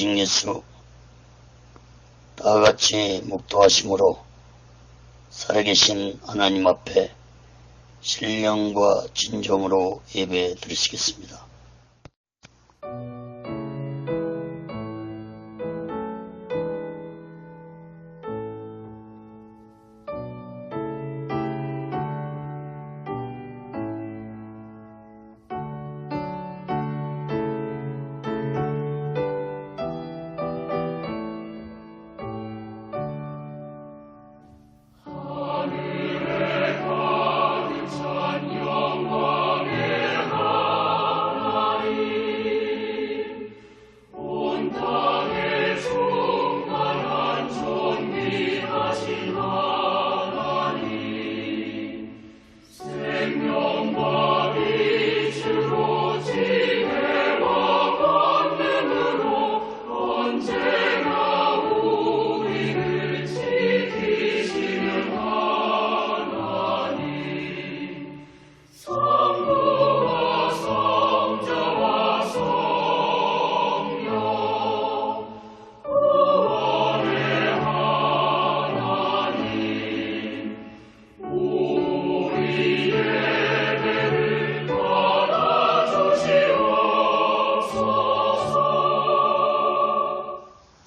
오직 예수 다같이 묵도하심으로 살아계신 하나님 앞에 신령과 진정으로 예배 드리시겠습니다.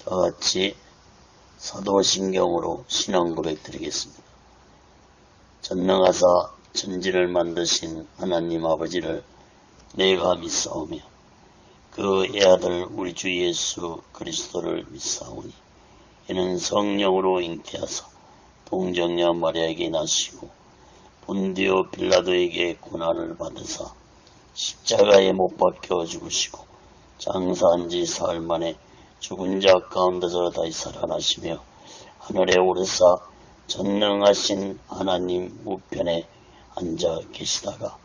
다같이 사도신경으로 신앙 고백 드리겠습니다. 전능하사 천지를 만드신 하나님 아버지를 내가 믿사오며 그 애아들 우리 주 예수 그리스도를 믿사오니 이는 성령으로 잉태하사 동정녀 마리아에게 나시고 본디오 빌라도에게 고난을 받으사 십자가에 못 박혀 죽으시고 장사한 지 사흘 만에 죽은 자 가운데서 다시 살아나시며 하늘에 오르사 전능하신 하나님 우편에 앉아 계시다가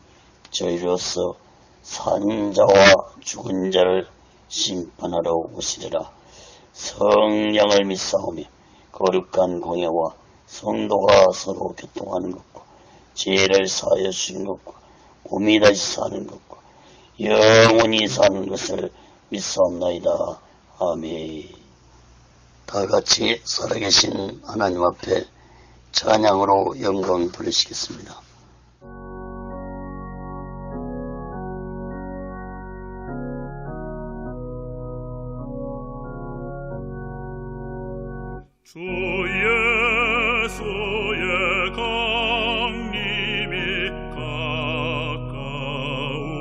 저희로서 산 자와 죽은 자를 심판하러 오시리라. 성령을 믿사오며 거룩한 공예와 성도가 서로 교통하는 것과 죄를 사하여 주신 것과 몸이 다시 사는 것과 영원히 사는 것을 믿사옵나이다. 아멘. 다같이 살아계신 하나님 앞에 찬양으로 영광 돌리시겠습니다. 주 예수의 강림이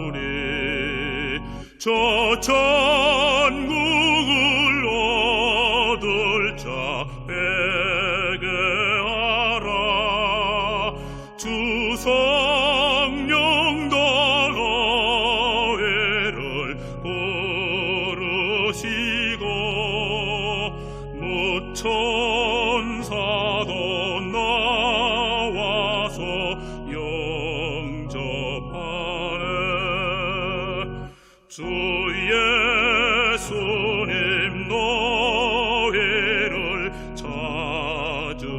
가까우니 저 천국을 얻을 자 에게 하라. 주 성령도 너희를 부르시고 천사도 나와서 영접하네. 주 예수님 너희를 찾으시니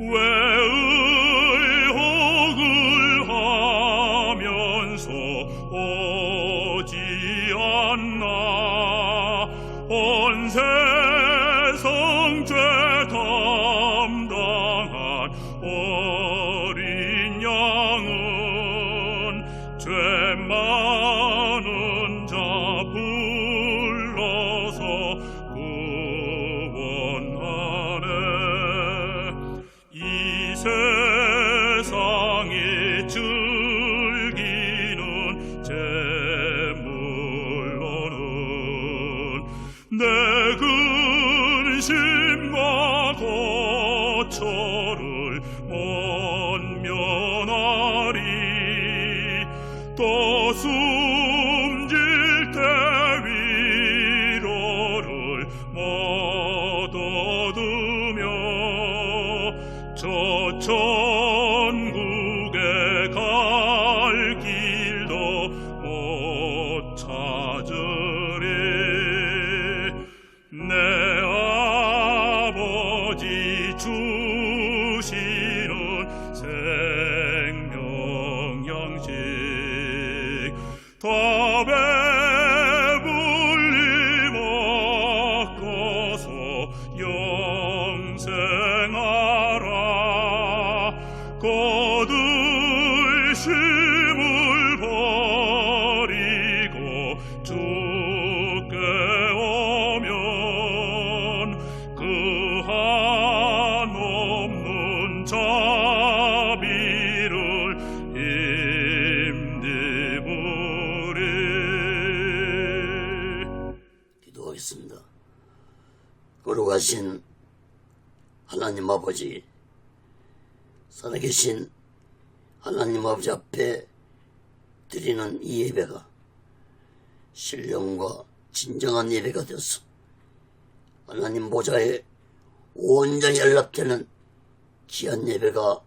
왜 의혹을 하면서 오지 않나. 온 세상 죄 담당한 어린 양은 죄 많은 자 불러서 구원하네. 이 세상이 즐기는 재물로는 내 근심과 고초를 못 면하리. 또 숨질 때 위로를 못 얻으며 저 천국에 갈 길도 못 찾으리. 거룩하신 하나님 아버지, 살아계신 하나님 아버지 앞에 드리는 이 예배가 신령과 진정한 예배가 되어서 하나님 보좌에 온전히 연락되는 귀한 예배가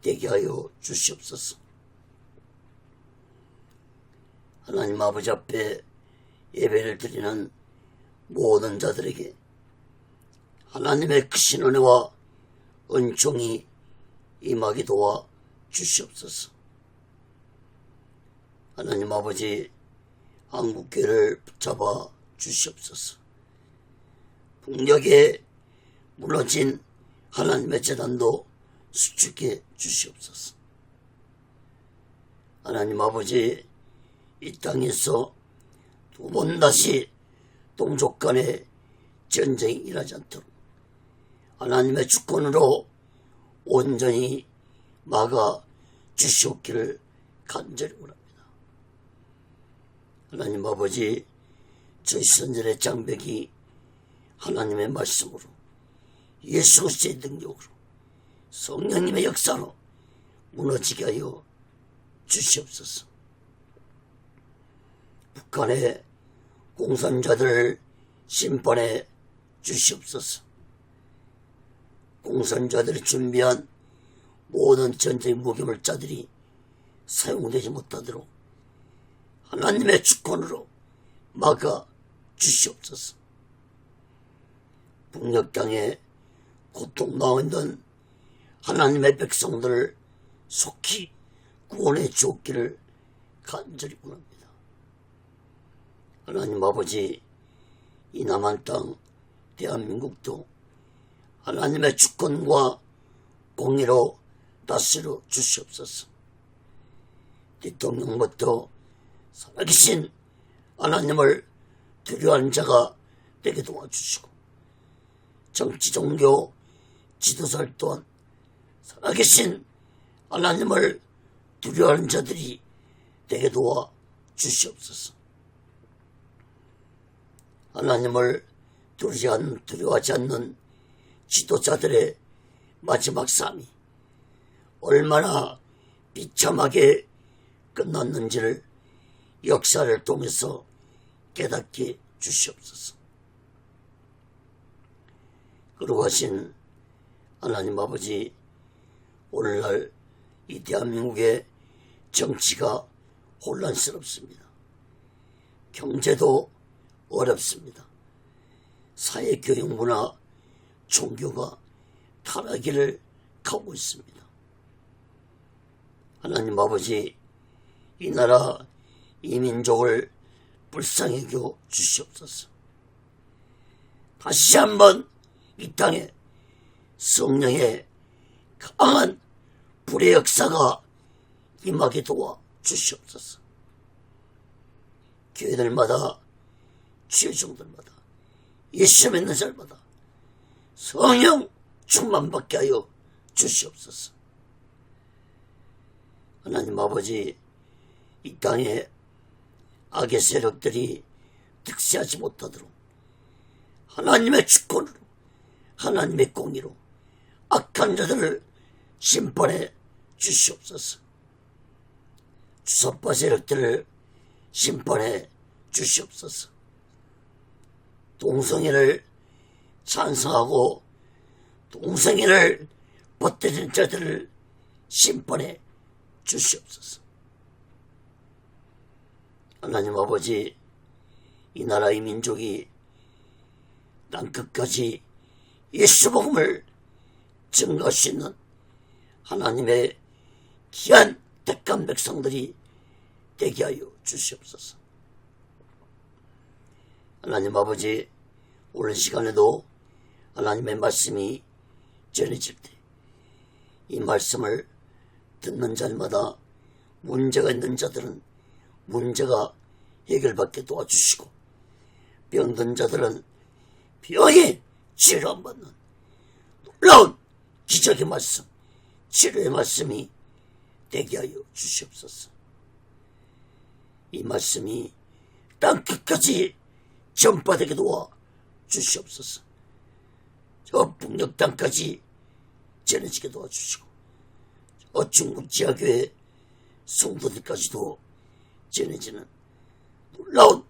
되게 하여 주시옵소서. 하나님 아버지 앞에 예배를 드리는 모든 자들에게 하나님의 크신 은혜와 은총이 임하게 도와 주시옵소서. 하나님 아버지, 한국교회를 붙잡아 주시옵소서. 북녘에 무너진 하나님의 재단도 수축해 주시옵소서. 하나님 아버지, 이 땅에서 두 번 다시 동족 간의 전쟁이 일어나지 않도록 하나님의 주권으로 온전히 막아 주시옵기를 간절히 원합니다. 하나님 아버지, 저희 선전의 장벽이 하나님의 말씀으로, 예수 그리스도의 능력으로, 성령님의 역사로 무너지게 하여 주시옵소서. 북한의 공산자들을 심판해 주시옵소서. 공산자들이 준비한 모든 전쟁 무기물자들이 사용되지 못하도록 하나님의 주권으로 막아 주시옵소서. 북녘 땅에 고통당하는 하나님의 백성들을 속히 구원해 주옵기를 간절히 원합니다. 하나님 아버지, 이 남한 땅 대한민국도 하나님의 주권과 공의로 다스려 주시옵소서. 대통령부터 살아계신 하나님을 두려워하는 자가 되게 도와주시고, 정치 종교 지도자들 또한 살아계신 하나님을 두려워하는 자들이 되게 도와 주시옵소서. 하나님을 두려워하지 않는 지도자들의 마지막 삶이 얼마나 비참하게 끝났는지를 역사를 통해서 깨닫게 주시옵소서. 거룩하신 하나님 아버지, 오늘날 이 대한민국의 정치가 혼란스럽습니다. 경제도 어렵습니다. 사회, 교육, 문화, 종교가 타락기를 가고 있습니다. 하나님 아버지, 이 나라, 이 민족을 불쌍히 여겨 주시옵소서. 다시 한번 이 땅에 성령의 강한 불의 역사가 임하게 도와 주시옵소서. 교회들마다, 지회종들마다, 예수 믿는 자들마다 성령 충만받게 하여 주시옵소서. 하나님 아버지, 이 땅에 악의 세력들이 득세하지 못하도록 하나님의 주권으로, 하나님의 공의로 악한 자들을 심판해 주시옵소서. 주사파 세력들을 심판해 주시옵소서. 동성애를 찬성하고 동성애를 버티는 자들을 심판해 주시옵소서. 하나님 아버지, 이 나라, 이 민족이 땅끝까지 예수 복음을 증거할 수 있는 하나님의 귀한 택한 백성들이 되게 하여 주시옵소서. 하나님 아버지, 오늘 시간에도 하나님의 말씀이 전해질 때 이 말씀을 듣는 자마다 문제가 있는 자들은 문제가 해결받게 도와주시고, 병든 자들은 병이 치료 안 받는 놀라운 기적의 말씀, 치료의 말씀이 되게 하여 주시옵소서. 이 말씀이 땅끝까지 전파되게 도와 주시옵소서. 저 북녘 땅까지 전해지게 도와주시고 중국 지하교회 성도들까지도 전해지는 놀라운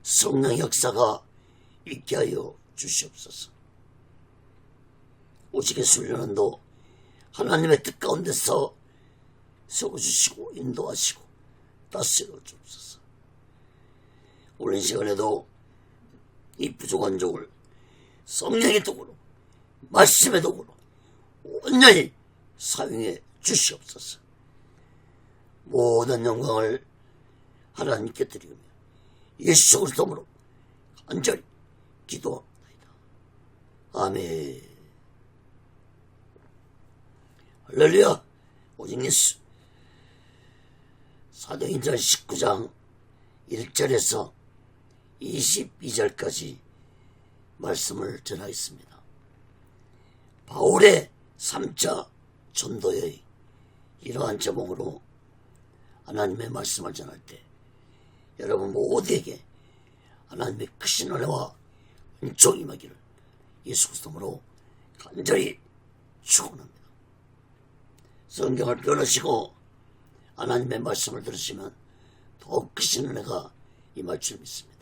성령 역사가 있게 하여 주시옵소서. 오직의 순련원도 하나님의 뜻 가운데서 세워주시고 인도하시고 다스려 주옵소서. 오늘 시간에도 이 부족한 종을 성령의 도구로 말씀의 도구로 온전히 사용해 주시옵소서. 모든 영광을 하나님께 드리며 예수 그리스도로 간절히 기도합니다. 아멘. 할렐루야. 오직 예수. 사도행전 19장 1절에서 22절까지 말씀을 전하겠습니다. 바울의 3차 전도여행, 이러한 제목으로 하나님의 말씀을 전할 때 여러분 모두에게 하나님의 크신 은혜와 은총이 임하기를 예수 그리스도로 간절히 축원합니다. 성경을 펴놓으시고 하나님의 말씀을 들으시면 더욱 크신 은혜가 임할 줄 믿습니다.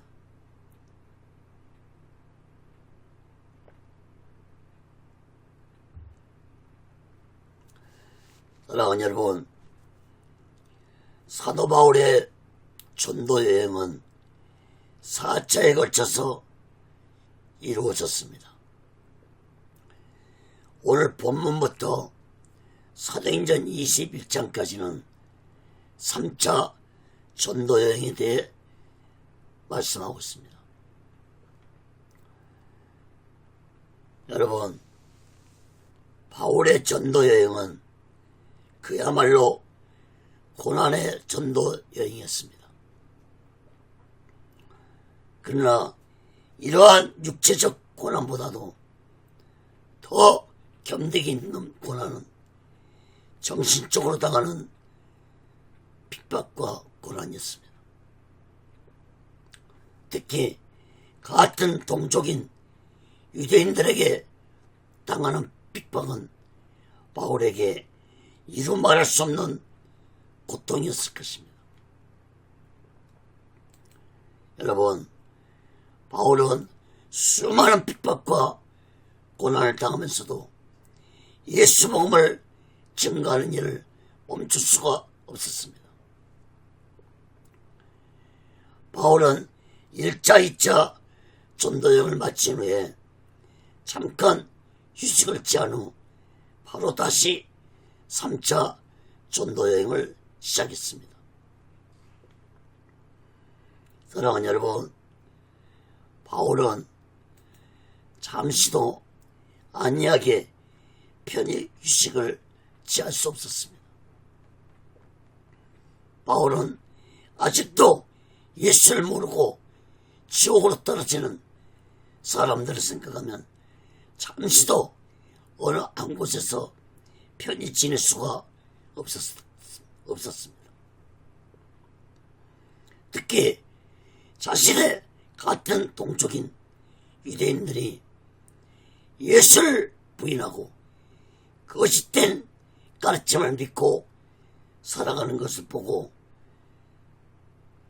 사랑하는 여러분, 사도 바울의 전도 여행은 4차에 걸쳐서 이루어졌습니다. 오늘 본문부터 사도행전 21장까지는 3차 전도 여행에 대해 말씀하고 있습니다. 여러분, 바울의 전도 여행은 그야말로 고난의 전도 여행이었습니다. 그러나 이러한 육체적 고난보다도 더 견디기 힘든 고난은 정신적으로 당하는 핍박과 고난이었습니다. 특히 같은 동족인 유대인들에게 당하는 핍박은 바울에게 이루 말할 수 없는 고통이었을 것입니다. 여러분, 바울은 수많은 핍박과 고난을 당하면서도 예수 복음을 증거하는 일을 멈출 수가 없었습니다. 바울은 1차, 2차 전도여행을 마친 후에 잠깐 휴식을 취한 후 바로 다시 3차 전도여행을 시작했습니다. 사랑하는 여러분, 바울은 잠시도 안이하게 편히 휴식을 취할 수 없었습니다. 바울은 아직도 예수를 모르고 지옥으로 떨어지는 사람들을 생각하면 잠시도 어느 한 곳에서 편히 지낼 수가 없었습니다. 특히 자신의 같은 동족인 유대인들이 예수를 부인하고 거짓된 가르침을 믿고 살아가는 것을 보고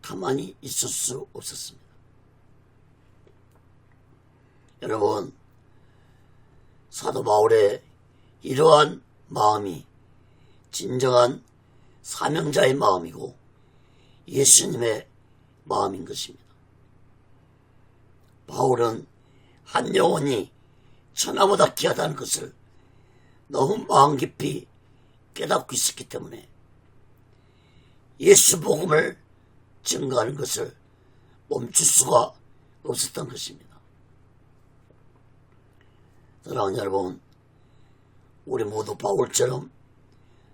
가만히 있을 수 없었습니다. 여러분, 사도 바울의 이러한 마음이 진정한 사명자의 마음이고 예수님의 마음인 것입니다. 바울은 한 영혼이 천하보다 귀하다는 것을 너무 마음 깊이 깨닫고 있었기 때문에 예수 복음을 증거하는 것을 멈출 수가 없었던 것입니다. 사랑하는 여러분, 우리 모두 바울처럼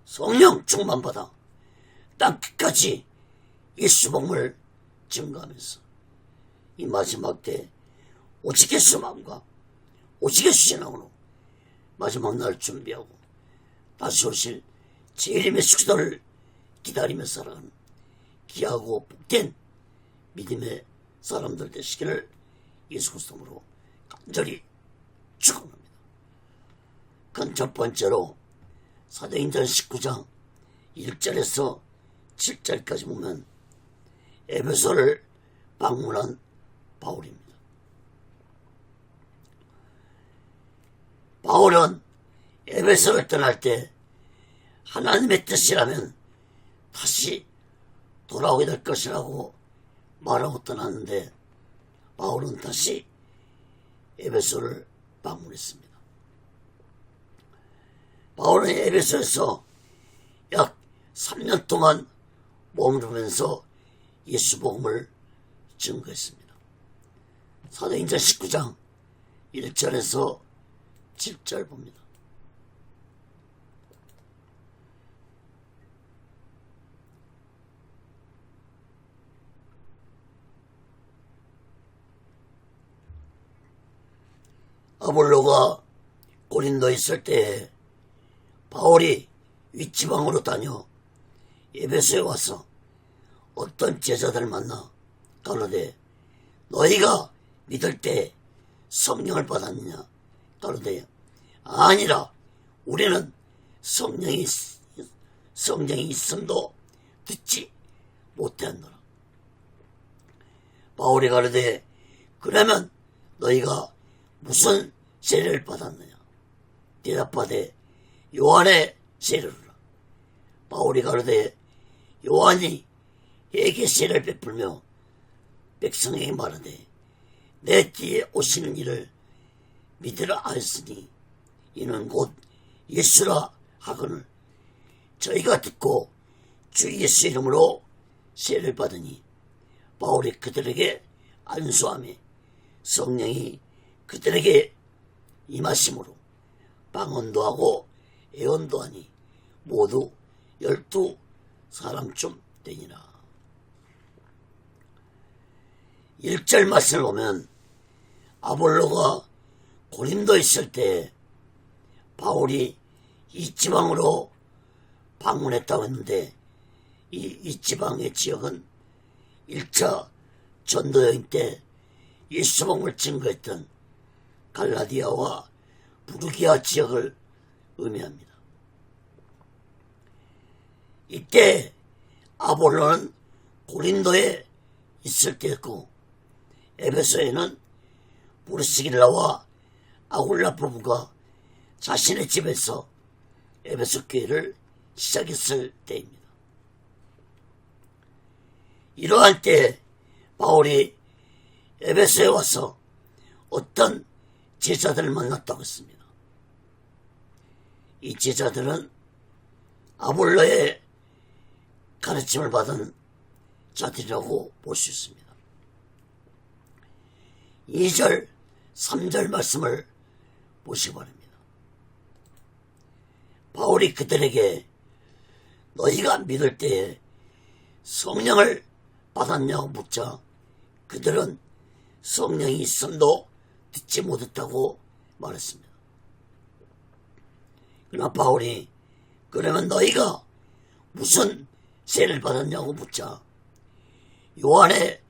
성령 충만받아 땅끝까지 예수 복음을 증거하면서 이 마지막 때 오직 예수 마음과 오직 예수 신앙으로 마지막 날 준비하고 다시 오실 재림의 숙소를 기다리며 살아가는 귀하고 복된 믿음의 사람들 되시기를 예수 그리스도로 간절히 축원합니다. 그건 첫 번째로 사도행전 19장 1절에서 7절까지 보면 에베소를 방문한 바울입니다. 바울은 에베소를 떠날 때 하나님의 뜻이라면 다시 돌아오게 될 것이라고 말하고 떠났는데 바울은 다시 에베소를 방문했습니다. 바울은 에베소에서 약 3년 동안 머무르면서 예수 복음을 증거했습니다. 사도행전 19장 1절에서 7절 봅니다. 아볼로가 고린도에 있을 때에 바울이 윗지방으로 다녀 에베소에 와서 어떤 제자들을 만나 가로되 너희가 믿을 때 성령을 받았느냐 가로되 아니라 우리는 성령이 있음도 듣지 못하노라. 바울이 가로되 그러면 너희가 무슨 세례를 받았느냐 대답하되 요한의 세례로라. 바울이 가로되 요한이 에게 세례를 베풀며 백성에게 말하되 내 뒤에 오시는 이를 믿으라 하였으니 이는 곧 예수라 하거늘 저희가 듣고 주 예수 이름으로 세례를 받으니 바울이 그들에게 안수하며 성령이 그들에게 임하심으로 방언도 하고 예언도 하니 모두 12사람쯤 되니라. 1절 말씀을 보면 아볼로가 고린도에 있을 때 바울이 이 지방으로 방문했다고 했는데 이 지방의 지역은 1차 전도여행 때 예수 복음을 증거했던 갈라디아와 부르기아 지역을 의미합니다. 이때 아볼로는 고린도에 있을 때였고 에베소에는 브리스길라와 아굴라 부부가 자신의 집에서 에베소 교회를 시작했을 때입니다. 이러한 때 바울이 에베소에 와서 어떤 제자들을 만났다고 했습니다. 이 제자들은 아볼로의 가르침을 받은 자들이라고 볼 수 있습니다. 2절, 3절 말씀을 보시기 바랍니다. 바울이 그들에게 너희가 믿을 때에 성령을 받았냐고 묻자 그들은 성령이 있음도 듣지 못했다고 말했습니다. 그러나 바울이 그러면 너희가 무슨 세례를 받았냐고 묻자 요한의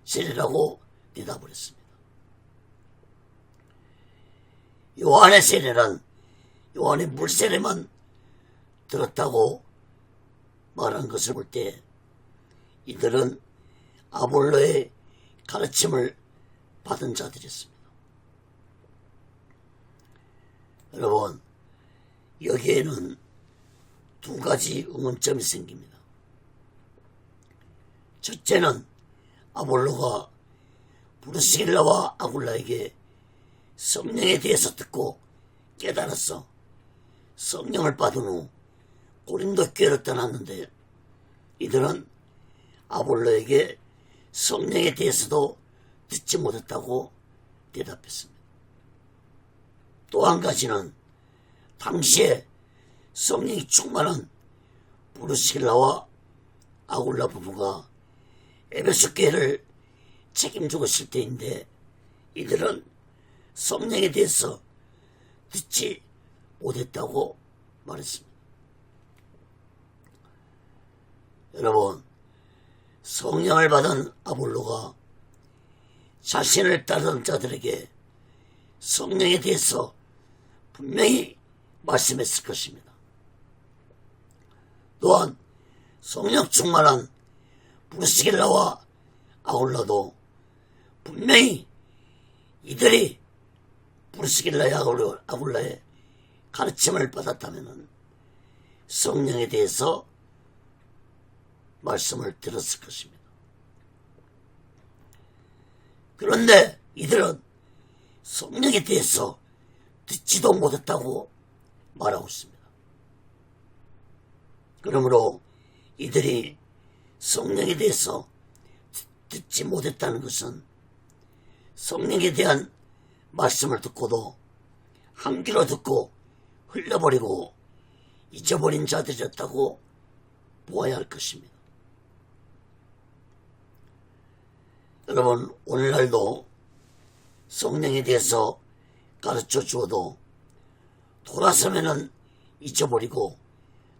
세례라고 대답을 했습니다. 요한의 세례란 요한의 물세례만 들었다고 말한 것을 볼 때 이들은 아볼로의 가르침을 받은 자들이었습니다. 여러분, 여기에는 두 가지 의문점이 생깁니다. 첫째는 아볼로가 브리스길라와 아굴라에게 성령에 대해서 듣고 깨달았어 성령을 받은 후 고린도 교회를 떠났는데 이들은 아볼로에게 성령에 대해서도 듣지 못했다고 대답했습니다. 또 한 가지는 당시에 성령이 충만한 브리스길라와 아굴라 부부가 에베소 교회를 책임지고 있을 때인데 이들은 성령에 대해서 듣지 못했다고 말했습니다. 여러분, 성령을 받은 아볼로가 자신을 따르는 자들에게 성령에 대해서 분명히 말씀했을 것입니다. 또한 성령 충만한 브리스길라와 아굴라도 분명히 이들이 브리스길라와 아굴라의 가르침을 받았다면 성령에 대해서 말씀을 들었을 것입니다. 그런데 이들은 성령에 대해서 듣지도 못했다고 말하고 있습니다. 그러므로 이들이 성령에 대해서 듣지 못했다는 것은 성령에 대한 말씀을 듣고도 한 귀로 듣고 흘려버리고 잊어버린 자들이었다고 보아야 할 것입니다. 여러분, 오늘날도 성령에 대해서 가르쳐 주어도 돌아서면은 잊어버리고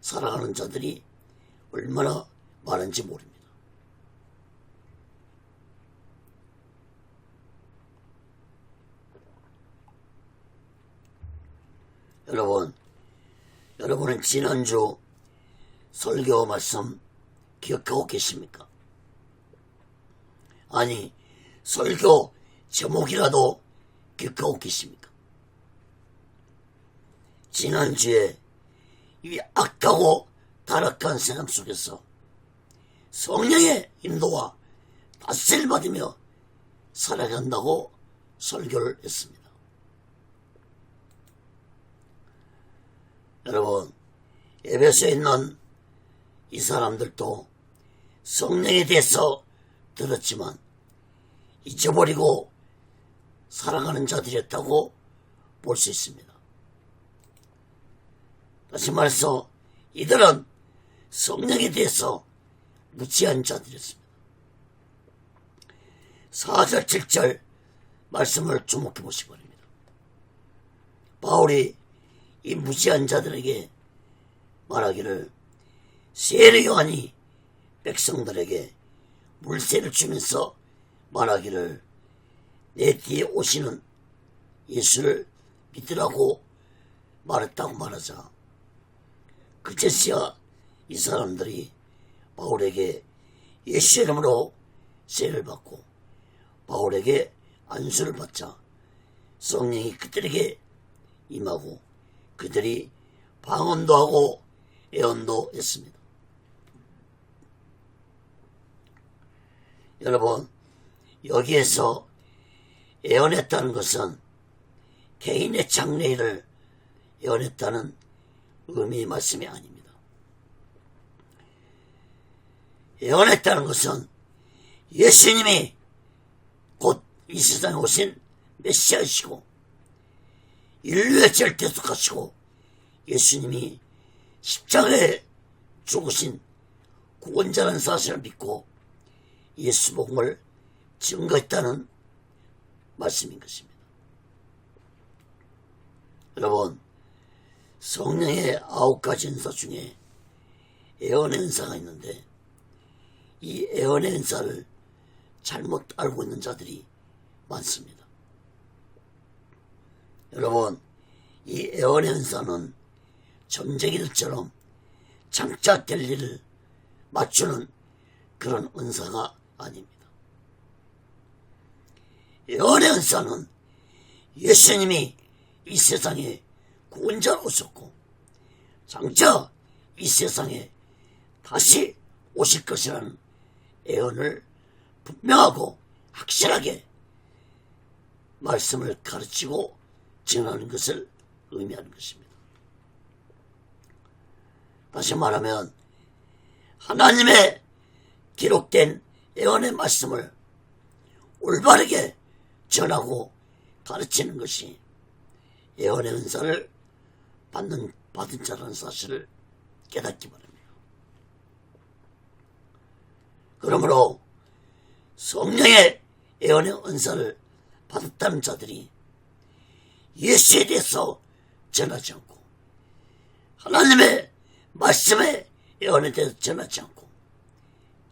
살아가는 자들이 얼마나 많은지 모릅니다. 여러분은 지난주 설교 말씀 기억하고 계십니까? 아니, 설교 제목이라도 기억하고 계십니까? 지난주에 이 악하고 타락한 세상 속에서 성령의 인도와 다스림을 받으며 살아간다고 설교를 했습니다. 여러분, 에베소에 있는 이 사람들도 성령에 대해서 들었지만 잊어버리고 살아가는 자들이었다고 볼 수 있습니다. 다시 말해서 이들은 성령에 대해서 무지한 자들이었습니다. 4절 7절 말씀을 주목해 보시기 바랍니다. 바울이 이 무지한 자들에게 말하기를, 세례 요한이 백성들에게 물세를 주면서 말하기를 내 뒤에 오시는 예수를 믿으라고 말했다고 말하자, 그제서야 이 사람들이 바울에게 예수 이름으로 세례를 받고 바울에게 안수를 받자 성령이 그들에게 임하고 그들이 방언도 하고 예언도 했습니다. 여러분, 여기에서 예언했다는 것은 개인의 장래일을 예언했다는 의미의 말씀이 아닙니다. 예언했다는 것은 예수님이 곧 이 세상에 오신 메시아이시고 인류의 죄를 대속하시고 예수님이 십자가에 죽으신 구원자라는 사실을 믿고 예수 복음을 증거했다는 말씀인 것입니다. 여러분, 성령의 9가지 은사 중에 예언의 은사가 있는데 이 예언의 은사를 잘못 알고 있는 자들이 많습니다. 여러분, 이 예언의 은사는 점쟁이들처럼 장착될 일을 맞추는 그런 은사가 아닙니다. 예언의 은사는 예수님이 이 세상에 구원자로 오셨고 장차 이 세상에 다시 오실 것이라는 예언을 분명하고 확실하게 말씀을 가르치고 전하는 것을 의미하는 것입니다. 다시 말하면 하나님의 기록된 예언의 말씀을 올바르게 전하고 가르치는 것이 예언의 은사를 받은 자라는 사실을 깨닫기 바랍니다. 그러므로 성령의 예언의 은사를 받았다는 자들이 예수에 대해서 전하지 않고 하나님의 말씀의 예언에 대해서 전하지 않고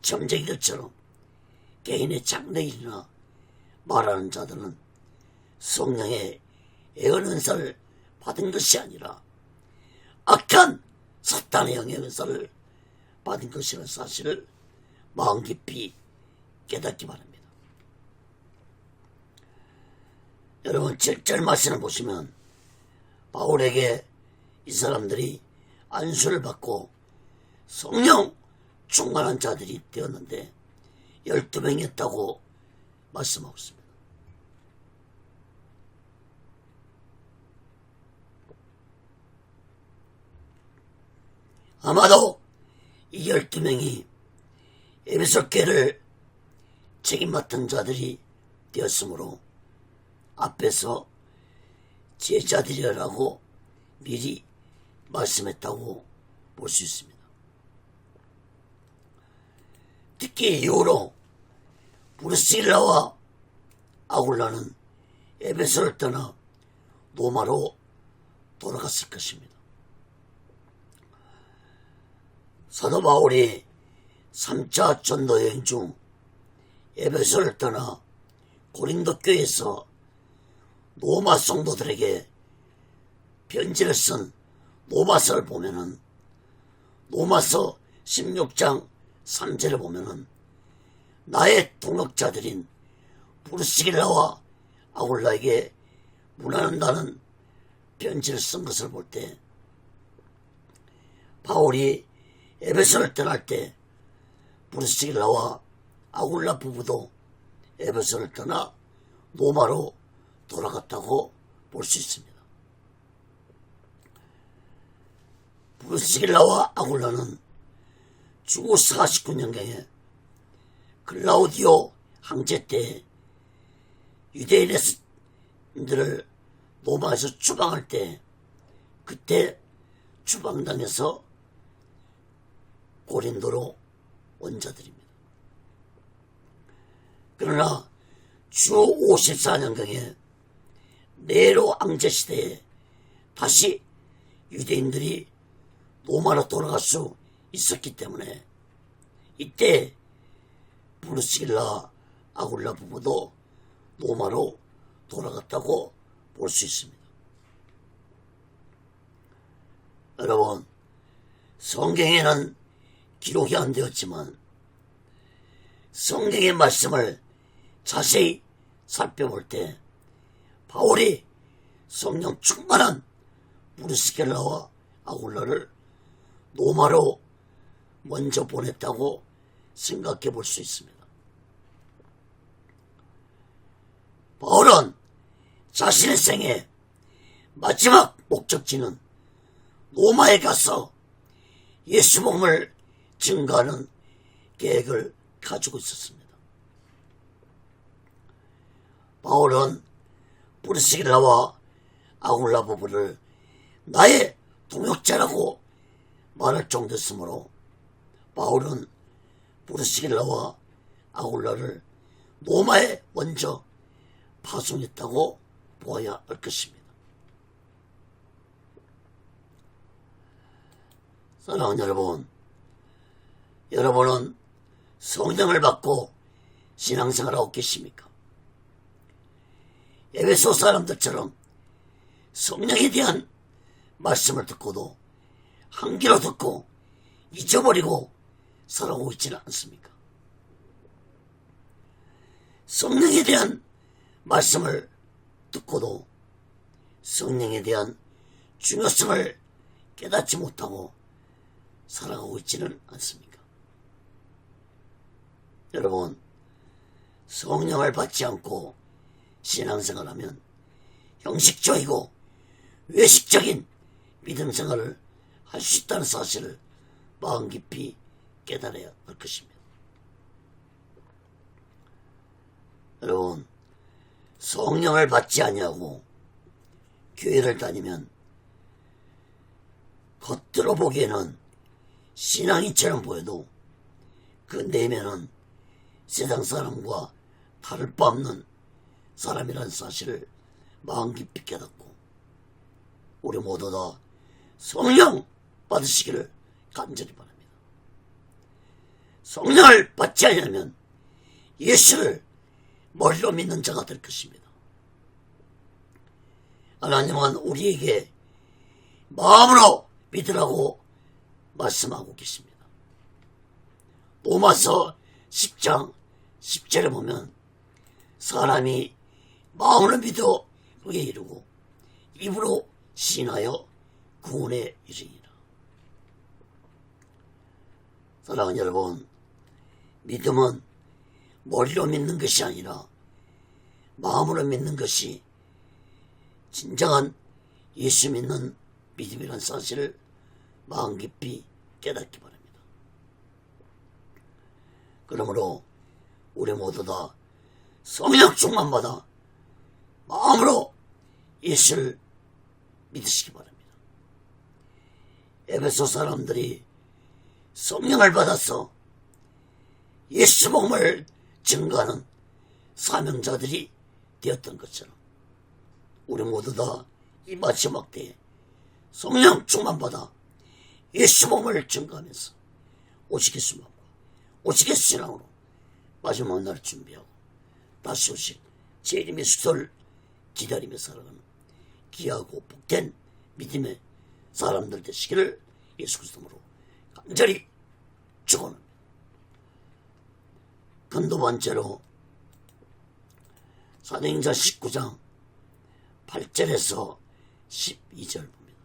점쟁이들처럼 개인의 장래일이나 말하는 자들은 성령의 예언 은사를 받은 것이 아니라 악한 사탄의 영향을 받은 것이라는 사실을 마음 깊이 깨닫기 바랍니다. 여러분 7절 말씀을 보시면 바울에게 이 사람들이 안수를 받고 성령 충만한 자들이 되었는데 12명이었다고 말씀하고 있습니다. 아마도 이 12명이 에베소 교회를 책임 맡은 자들이 되었으므로 앞에서 제자들이라고 미리 말씀했다고 볼 수 있습니다. 특히 이후로 브리스길라와 아굴라는 에베소를 떠나 로마로 돌아갔을 것입니다. 사도 바울이 3차 전도 여행 중 에베소를 떠나 고린도 교회에서 로마 성도들에게 편지를 쓴 로마서를 보면은 로마서 16장 3절을 보면은 나의 동역자들인 브리스길라와 아굴라에게 문안한다는 편지를 쓴 것을 볼 때 바울이 에베소를 떠날 때 브리스길라와 아굴라 부부도 에베소를 떠나 로마로 돌아갔다고 볼 수 있습니다. 브리스길라와 아굴라는 주 49년경에 클라우디오 황제 때 유대인들을 로마에서 추방할 때 그때 추방당해서 고린도로 온 자들입니다. 그러나 주 54년경에 네로 황제 시대에 다시 유대인들이 로마로 돌아갈 수 있었기 때문에 이때 브리스길라 아굴라 부부도 로마로 돌아갔다고 볼 수 있습니다. 여러분, 성경에는 기록이 안 되었지만 성경의 말씀을 자세히 살펴볼 때 바울이 성령 충만한 브리스길라와 아굴라를 로마로 먼저 보냈다고 생각해 볼 수 있습니다. 바울은 자신의 생애 마지막 목적지는 로마에 가서 예수 복음을 증거하는 계획을 가지고 있었습니다. 바울은 브리스길라와 아굴라 부부를 나의 동역자라고 말할 정도였으므로 바울은 브리스길라와 아굴라를 로마에 먼저 파송했다고 보아야 할 것입니다. 사랑하는 여러분, 여러분은 성령을 받고 신앙생활하고 계십니까? 에베소 사람들처럼 성령에 대한 말씀을 듣고도 한 귀로 듣고 잊어버리고 살아오고 있지는 않습니까? 성령에 대한 말씀을 듣고도 성령에 대한 중요성을 깨닫지 못하고 살아가고 있지는 않습니까? 여러분, 성령을 받지 않고 신앙생활하면 형식적이고 외식적인 믿음생활을 할 수 있다는 사실을 마음 깊이 깨달아야 할 것입니다. 여러분, 성령을 받지 아니하고 교회를 다니면 겉으로 보기에는 신앙인처럼 보여도 그 내면은 세상 사람과 다를 바 없는 사람이라는 사실을 마음 깊이 깨닫고 우리 모두 다 성령 받으시기를 간절히 바랍니다. 성령을 받지 않으면 예수를 머리로 믿는 자가 될 것입니다. 하나님은 우리에게 마음으로 믿으라고 말씀하고 계십니다. 로마서 10장 10절에 보면 사람이 마음으로 믿어 의에 이르고 입으로 시인하여 구원에 이르니라. 사랑하는 여러분, 믿음은 머리로 믿는 것이 아니라 마음으로 믿는 것이 진정한 예수 믿는 믿음이라는 사실을 마음 깊이 깨닫기 바랍니다. 그러므로 우리 모두 다 성령 충만 받아 마음으로 예수를 믿으시기 바랍니다. 에베소 사람들이 성령을 받아서 예수 복음을 증거하는 사명자들이 되었던 것처럼 우리 모두 다 이 마지막 때에 성령 충만 받아 예수 복음을 증거하면서 오직 예수만과 오직 예수 신앙으로 마지막 날을 준비하고 다시 오실 재림 예수를 기다리며 살아가는 귀하고 복된 믿음의 사람들 되시기를 예수 그리스도로 간절히 축원합니다. 두 번째로 사도행전 19장 8절에서 12절 봅니다.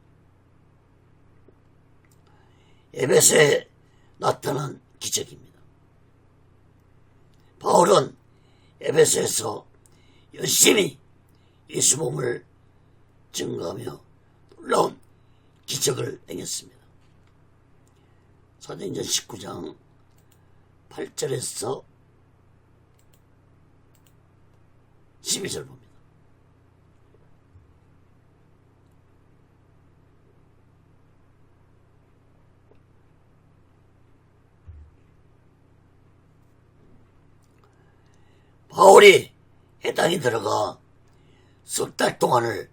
에베소에 나타난 기적입니다. 바울은 에베소에서 열심히 예수 복음을 증거하며 놀라운 기적을 행했습니다. 사도행전 19장 8절에서 12절 봅니다. 바울이 해당에 들어가 석 달 동안을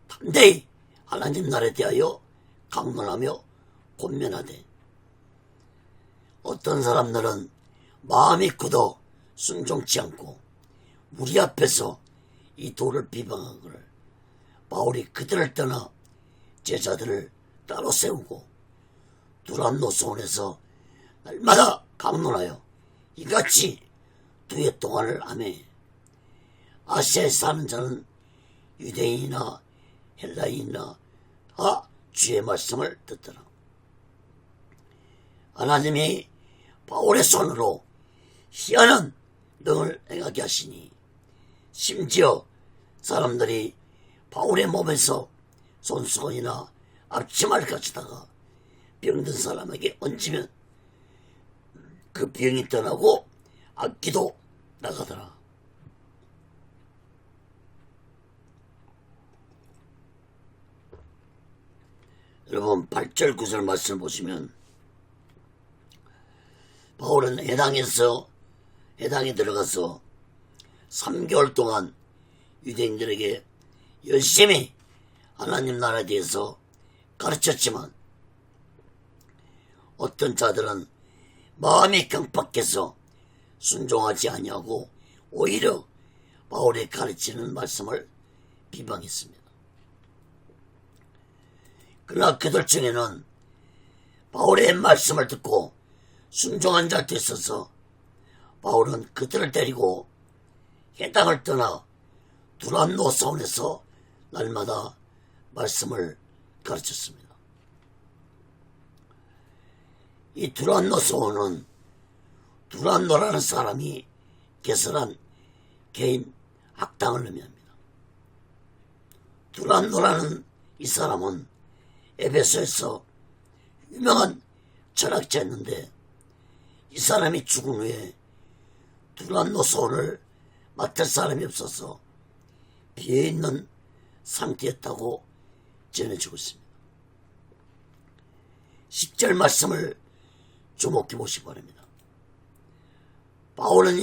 담대히 하나님 나라에 대하여 강론하며 권면하되 어떤 사람들은 마음이 굳어 순종치 않고 우리 앞에서 이 돌을 비방하거늘 바울이 그들을 떠나 제자들을 따로 세우고 두란노 소원에서 날마다 강론하여 이같이 2해 동안을 하며 아시아에 사는 자는 유대인이나 헬라인이나 다 주의 말씀을 듣더라. 하나님이 바울의 손으로 희한한 능을 행하게 하시니 심지어 사람들이 바울의 몸에서 손수건이나 앞치마를 가져다가 병든 사람에게 얹으면 그 병이 떠나고 악기도 나가더라. 여러분 8절 9절 말씀을 보시면 바울은 해당에 들어가서 3개월 동안 유대인들에게 열심히 하나님 나라에 대해서 가르쳤지만 어떤 자들은 마음이 강팍해서 순종하지 아니하고 오히려 바울이 가르치는 말씀을 비방했습니다. 그러나 그들 중에는 바울의 말씀을 듣고 순종한 자도 있어서 바울은 그들을 데리고 해당을 떠나 두란노 사원에서 날마다 말씀을 가르쳤습니다. 이 두란노 사원은 두란노라는 사람이 개설한 개인 학당을 의미합니다. 두란노라는 이 사람은 에베소에서 유명한 철학자였는데 이 사람이 죽은 후에 두란노 소원을 맡을 사람이 없어서 비어있는 상태였다고 전해지고 있습니다. 10절 말씀을 주목해 보시기 바랍니다. 바울은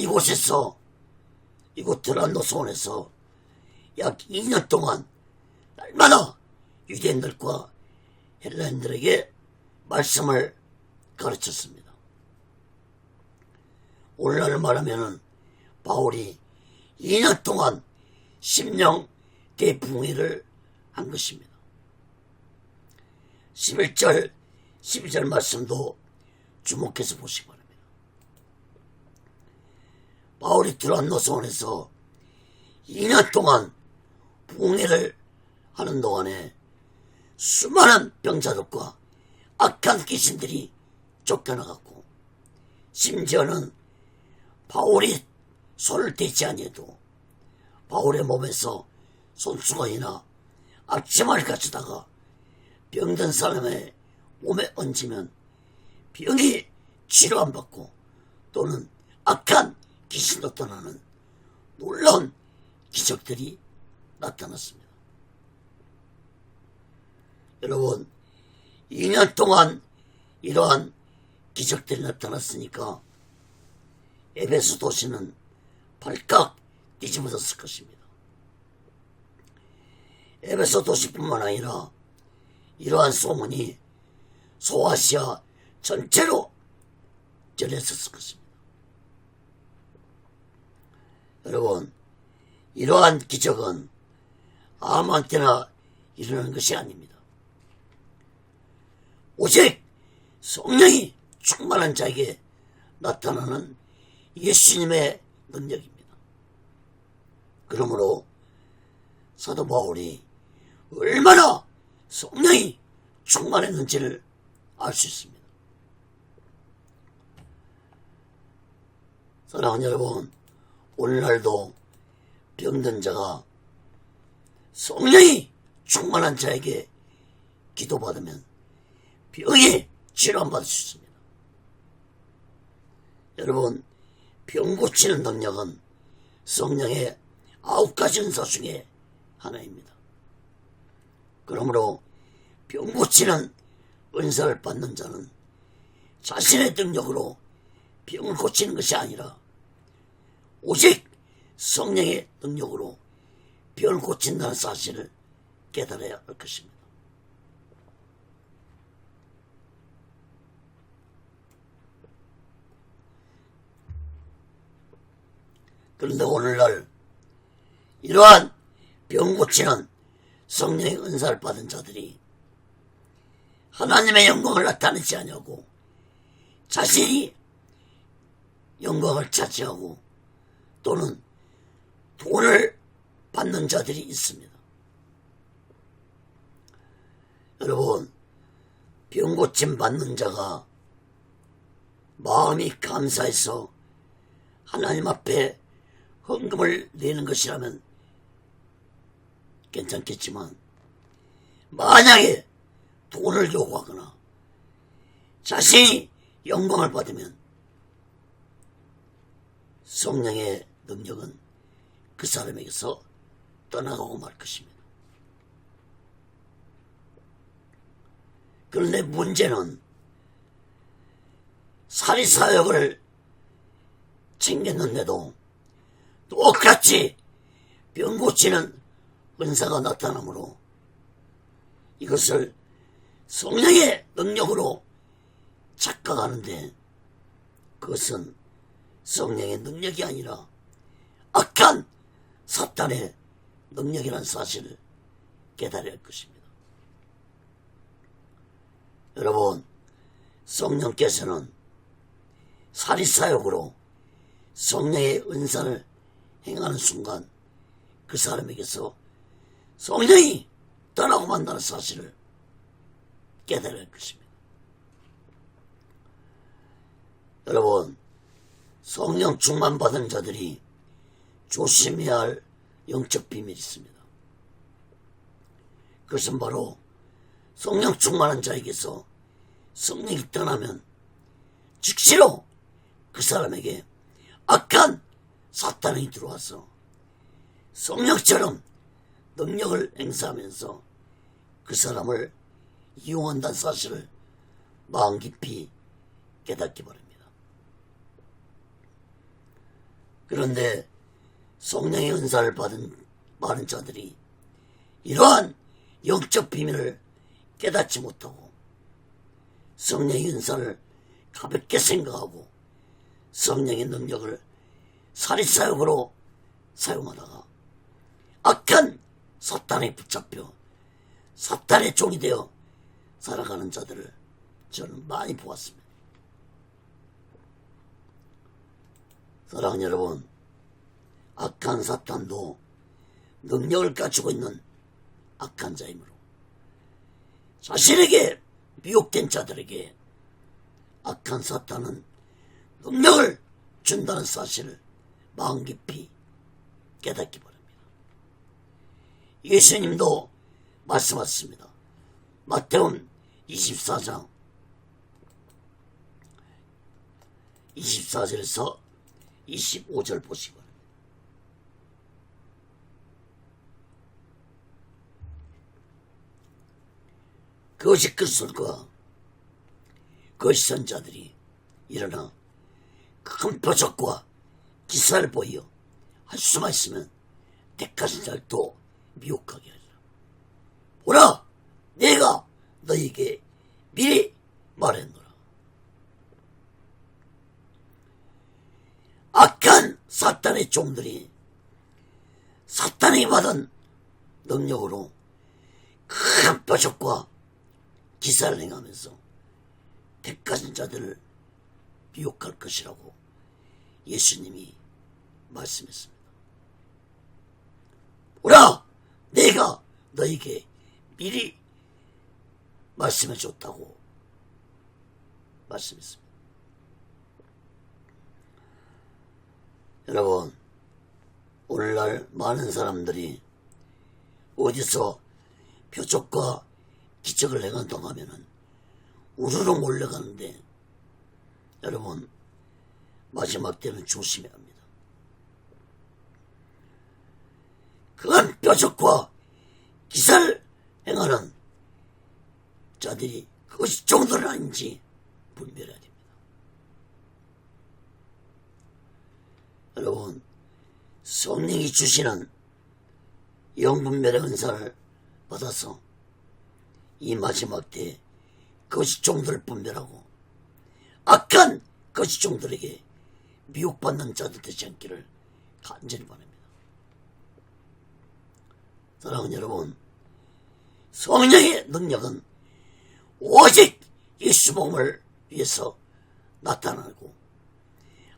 이곳 두란노 소원에서 약 2년 동안 날마다 유대인들과 헬라인들에게 말씀을 가르쳤습니다. 오늘날 말하면 바울이 2년 동안 심령 대붕해를 한 것입니다. 11절 12절 말씀도 주목해서 보시기 바랍니다. 바울이 두란노 소원에서 2년 동안 부흥회를 하는 동안에 수많은 병자들과 악한 귀신들이 쫓겨나갔고, 심지어는 바울이 손을 대지 아니해도 바울의 몸에서 손수건이나 앞치마를 갖추다가 병든 사람의 몸에 얹으면 병이 치료 안 받고 또는 악한 귀신도 떠나는 놀라운 기적들이 나타났습니다. 여러분, 2년 동안 이러한 기적들이 나타났으니까 에베소 도시는 발칵 뒤집어졌을 것입니다. 에베소 도시뿐만 아니라 이러한 소문이 소아시아 전체로 전했었을 것입니다. 여러분, 이러한 기적은 아무한테나 일어나는 것이 아닙니다. 오직 성령이 충만한 자에게 나타나는 예수님의 능력입니다. 그러므로 사도 바울이 얼마나 성령이 충만했는지를 알 수 있습니다. 사랑하는 여러분, 오늘날도 병든 자가 성령이 충만한 자에게 기도받으면 병이 치료받을 수 있습니다. 여러분, 병 고치는 능력은 성령의 9가지 은사 중에 하나입니다. 그러므로 병 고치는 은사를 받는 자는 자신의 능력으로 병을 고치는 것이 아니라 오직 성령의 능력으로 병을 고친다는 사실을 깨달아야 할 것입니다. 그런데 오늘날 이러한 병 고치는 성령의 은사를 받은 자들이 하나님의 영광을 나타내지 않냐고 자신이 영광을 차지하고 또는 돈을 받는 자들이 있습니다. 여러분, 병 고침 받는 자가 마음이 감사해서 하나님 앞에 헌금을 내는 것이라면 괜찮겠지만, 만약에 돈을 요구하거나 자신이 영광을 받으면 성령의 능력은 그 사람에게서 떠나가고 말 것입니다. 그런데 문제는 사리사욕을 챙겼는데도 똑같이 병 고치는 은사가 나타나므로 이것을 성령의 능력으로 착각하는데 그것은 성령의 능력이 아니라 악한 사탄의 능력이라는 사실을 깨달아야 할 것입니다. 여러분, 성령께서는 사리사욕으로 성령의 은사를 행하는 순간 그 사람에게서 성령이 떠나고 만다는 사실을 깨달아야 할 것입니다. 여러분, 성령 충만 받은 자들이 조심해야 할 영적 비밀이 있습니다. 그것은 바로 성령 충만한 자에게서 성령이 떠나면 즉시로 그 사람에게 악한 사탄이 들어와서 성령처럼 능력을 행사하면서 그 사람을 이용한다는 사실을 마음 깊이 깨닫기 바랍니다. 그런데 성령의 은사를 받은 많은 자들이 이러한 영적 비밀을 깨닫지 못하고 성령의 은사를 가볍게 생각하고 성령의 능력을 사리사욕으로 사용하다가 악한 사탄에 붙잡혀 사탄의 종이 되어 살아가는 자들을 저는 많이 보았습니다. 사랑하는 여러분, 악한 사탄도 능력을 갖추고 있는 악한 자이므로 자신에게 미혹된 자들에게 악한 사탄은 능력을 준다는 사실을 마음 깊이 깨닫기 바랍니다. 예수님도 말씀하셨습니다. 마태음 24장 24절에서 25절 보시기 바랍니다. 거짓 그리스도과 거짓 선자들이 일어나 큰 표적과 기사를 보여 할 수만 있으면 택하신 자를 또 미혹하게 하리라. 보라, 내가 너희에게 미리 말했노라. 악한 사탄의 종들이 사탄에게 받은 능력으로 큰 표적과 기사를 행하면서 택하신 자들을 미혹할 것이라고 예수님이 말씀했습니다. 보라, 내가 너에게 미리 말씀해줬다고 말씀했습니다. 여러분, 오늘날 많은 사람들이 어디서 표적과 기적을 행한다고 하면은 우르르 몰려가는데, 여러분, 마지막 때는 조심해야 합니다. 그간 표적과 기사를 행하는 자들이 그것이 정도는 아닌지 분별해야 됩니다. 여러분, 성령이 주시는 영분별의 은사를 받아서 이 마지막 때에 거짓 종들을 분별하고 악한 거짓 종들에게 미혹받는 자들 되지 않기를 간절히 바랍니다. 사랑하는 여러분, 성령의 능력은 오직 예수 복음을 위해서 나타나고,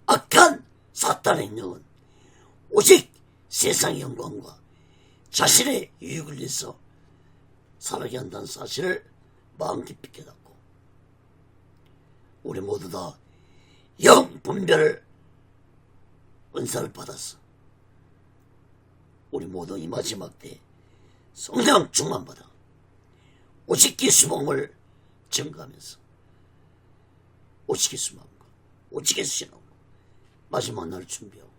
악한 사탄의 능력은 오직 세상의 영광과 자신의 유익을 위해서 살아가게 한다는 사실을 마음 깊이 깨닫고, 우리 모두 다 영분별 은사를 받았어. 우리 모두 이 마지막 때 성령 충만받아 오직 예수 복음을 증거하면서 오직 예수 마음과 오직 예수 신앙과 마지막 날을 준비하고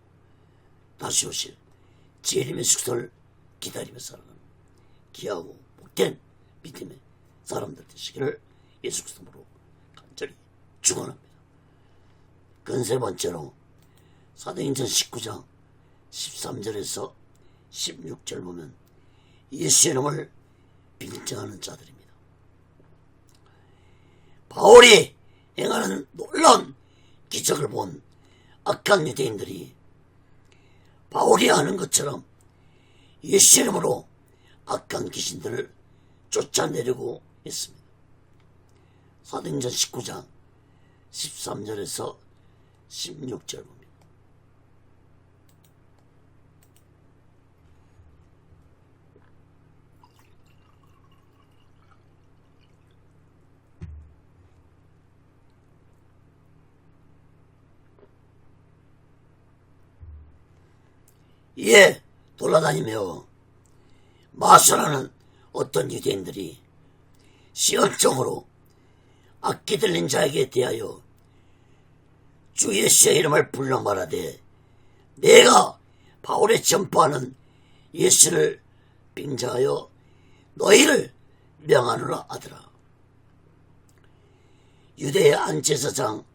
다시 오실 재림의 숙소를 기다리며 살아가는 귀하고 복된 믿음의 사람들 되시기를 예수 그리스도로 간절히 축원합니다. 그 세 번째로 사도행전 19장 13절에서 16절 보면 예수의 이름을 빙자하는 자들입니다. 바울이 행하는 놀라운 기적을 본 악한 유대인들이 바울이 하는 것처럼 예수 이름으로 악한 귀신들을 쫓아내려고 했습니다. 사도행전 19장 13절에서 16절 봅니다. 이에 돌아다니며 마술하는 어떤 유대인들이 시험적으로 악기 들린 자에게 대하여 주 예수의 이름을 불러 말하되 내가 바울의 전파하는 예수를 빙자하여 너희를 명하노라 하더라. 유대의 안제사장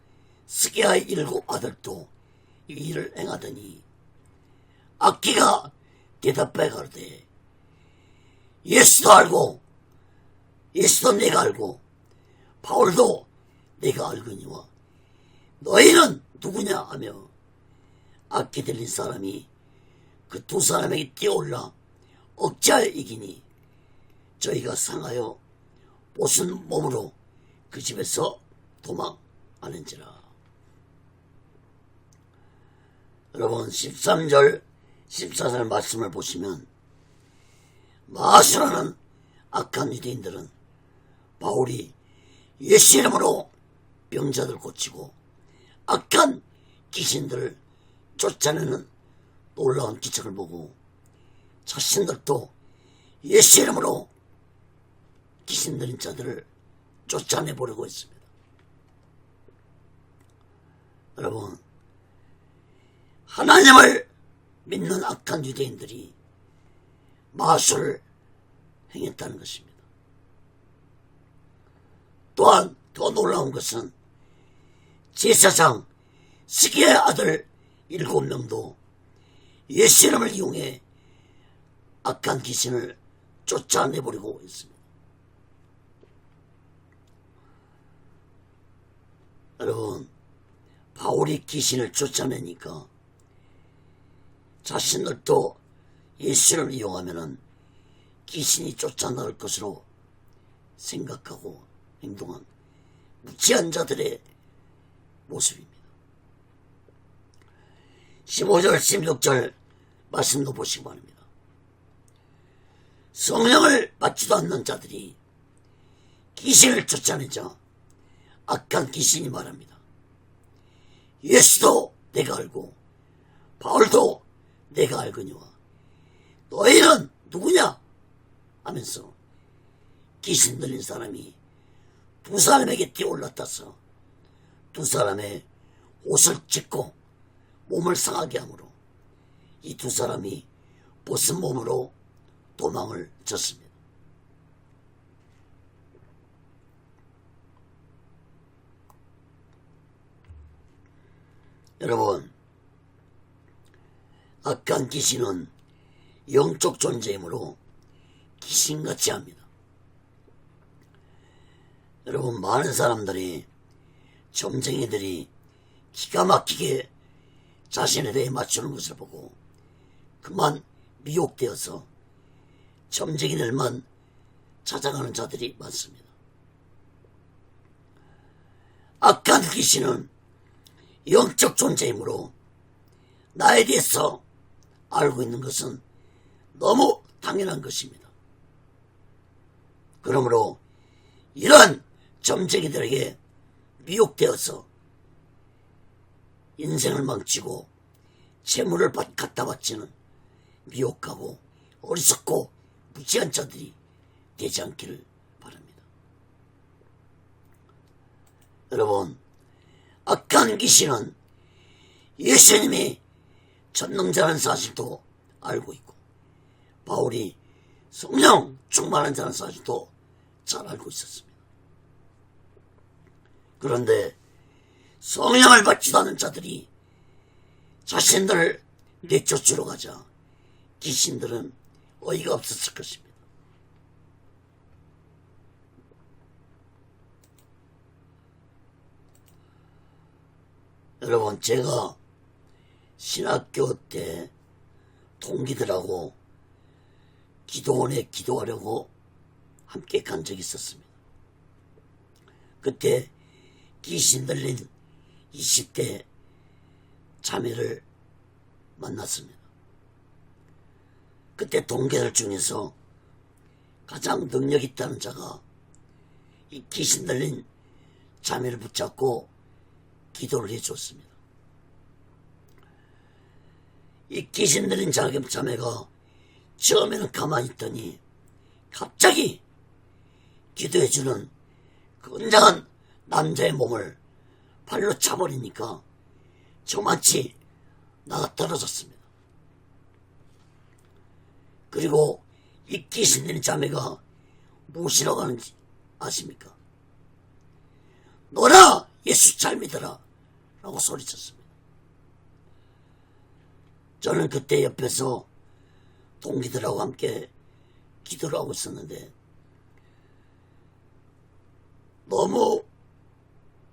스게아의 7 아들도 이 일을 행하더니 악기가 대답해 가로되 예수도 알고 예수도 내가 알고 바울도 내가 알거니와 너희는 누구냐 하며 악기 들린 사람이 그 2 사람에게 뛰어올라 억제하여 이기니 저희가 상하여 보슨 몸으로 그 집에서 도망하는지라. 여러분 13절 14절 말씀을 보시면 마술하는 악한 유대인들은 바울이 예수 이름으로 병자들 고치고 악한 귀신들을 쫓아내는 놀라운 기적을 보고 자신들도 예수 이름으로 귀신 들린 자들을 쫓아내보려고 했습니다. 여러분 하나님을 믿는 악한 유대인들이 마술을 행했다는 것입니다. 또한 더 놀라운 것은 제사장 스기의 아들 7명도 예수 이름을 이용해 악한 귀신을 쫓아내버리고 있습니다. 여러분 바울이 귀신을 쫓아내니까 자신들도 예수를 이용하면 귀신이 쫓아나올 것으로 생각하고 행동한 무지한 자들의 모습입니다. 15절 16절 말씀도 보시기 바랍니다. 성령을 받지도 않는 자들이 귀신을 쫓아내자 악한 귀신이 말합니다. 예수도 내가 알고 바울도 내가 알거니와 너희는 누구냐 하면서 귀신 들린 사람이 두 사람에게 뛰어올라타서 두 사람의 옷을 찢고 몸을 상하게 하므로 이 두 사람이 벗은 몸으로 도망을 쳤습니다. 여러분 악한 귀신은 영적 존재이므로 귀신같이 합니다. 여러분 많은 사람들이 점쟁이들이 기가 막히게 자신에 대해 맞추는 것을 보고 그만 미혹되어서 점쟁이들만 찾아가는 자들이 많습니다. 악한 귀신은 영적 존재이므로 나에 대해서 알고 있는 것은 너무 당연한 것입니다. 그러므로 이러한 점쟁이들에게 미혹되어서 인생을 망치고 재물을 갖다 바치는 미혹하고 어리석고 무지한 자들이 되지 않기를 바랍니다. 여러분 악한 귀신은 예수님이 전능자라는 사실도 알고 있고 바울이 성령 충만한 자라는 사실도 잘 알고 있었습니다. 그런데 성령을 받지도 않은 자들이 자신들을 내쫓으러 가자 귀신들은 어이가 없었을 것입니다. 여러분 제가 신학교 때 동기들하고 기도원에 기도하려고 함께 간 적이 있었습니다. 그때 귀신 들린 20대 자매를 만났습니다. 그때 동기들 중에서 가장 능력 있다는 자가 이 귀신 들린 자매를 붙잡고 기도를 해줬습니다. 이 귀신 들린 자매가 처음에는 가만히 있더니 갑자기 기도해주는 그 은장한 남자의 몸을 발로 차버리니까 저마치 나가 떨어졌습니다. 그리고 이 귀신 들린 자매가 무엇이라고 하는지 아십니까? 너나 예수 잘 믿어라 라고 소리쳤습니다. 저는 그때 옆에서 동기들하고 함께 기도를 하고 있었는데 너무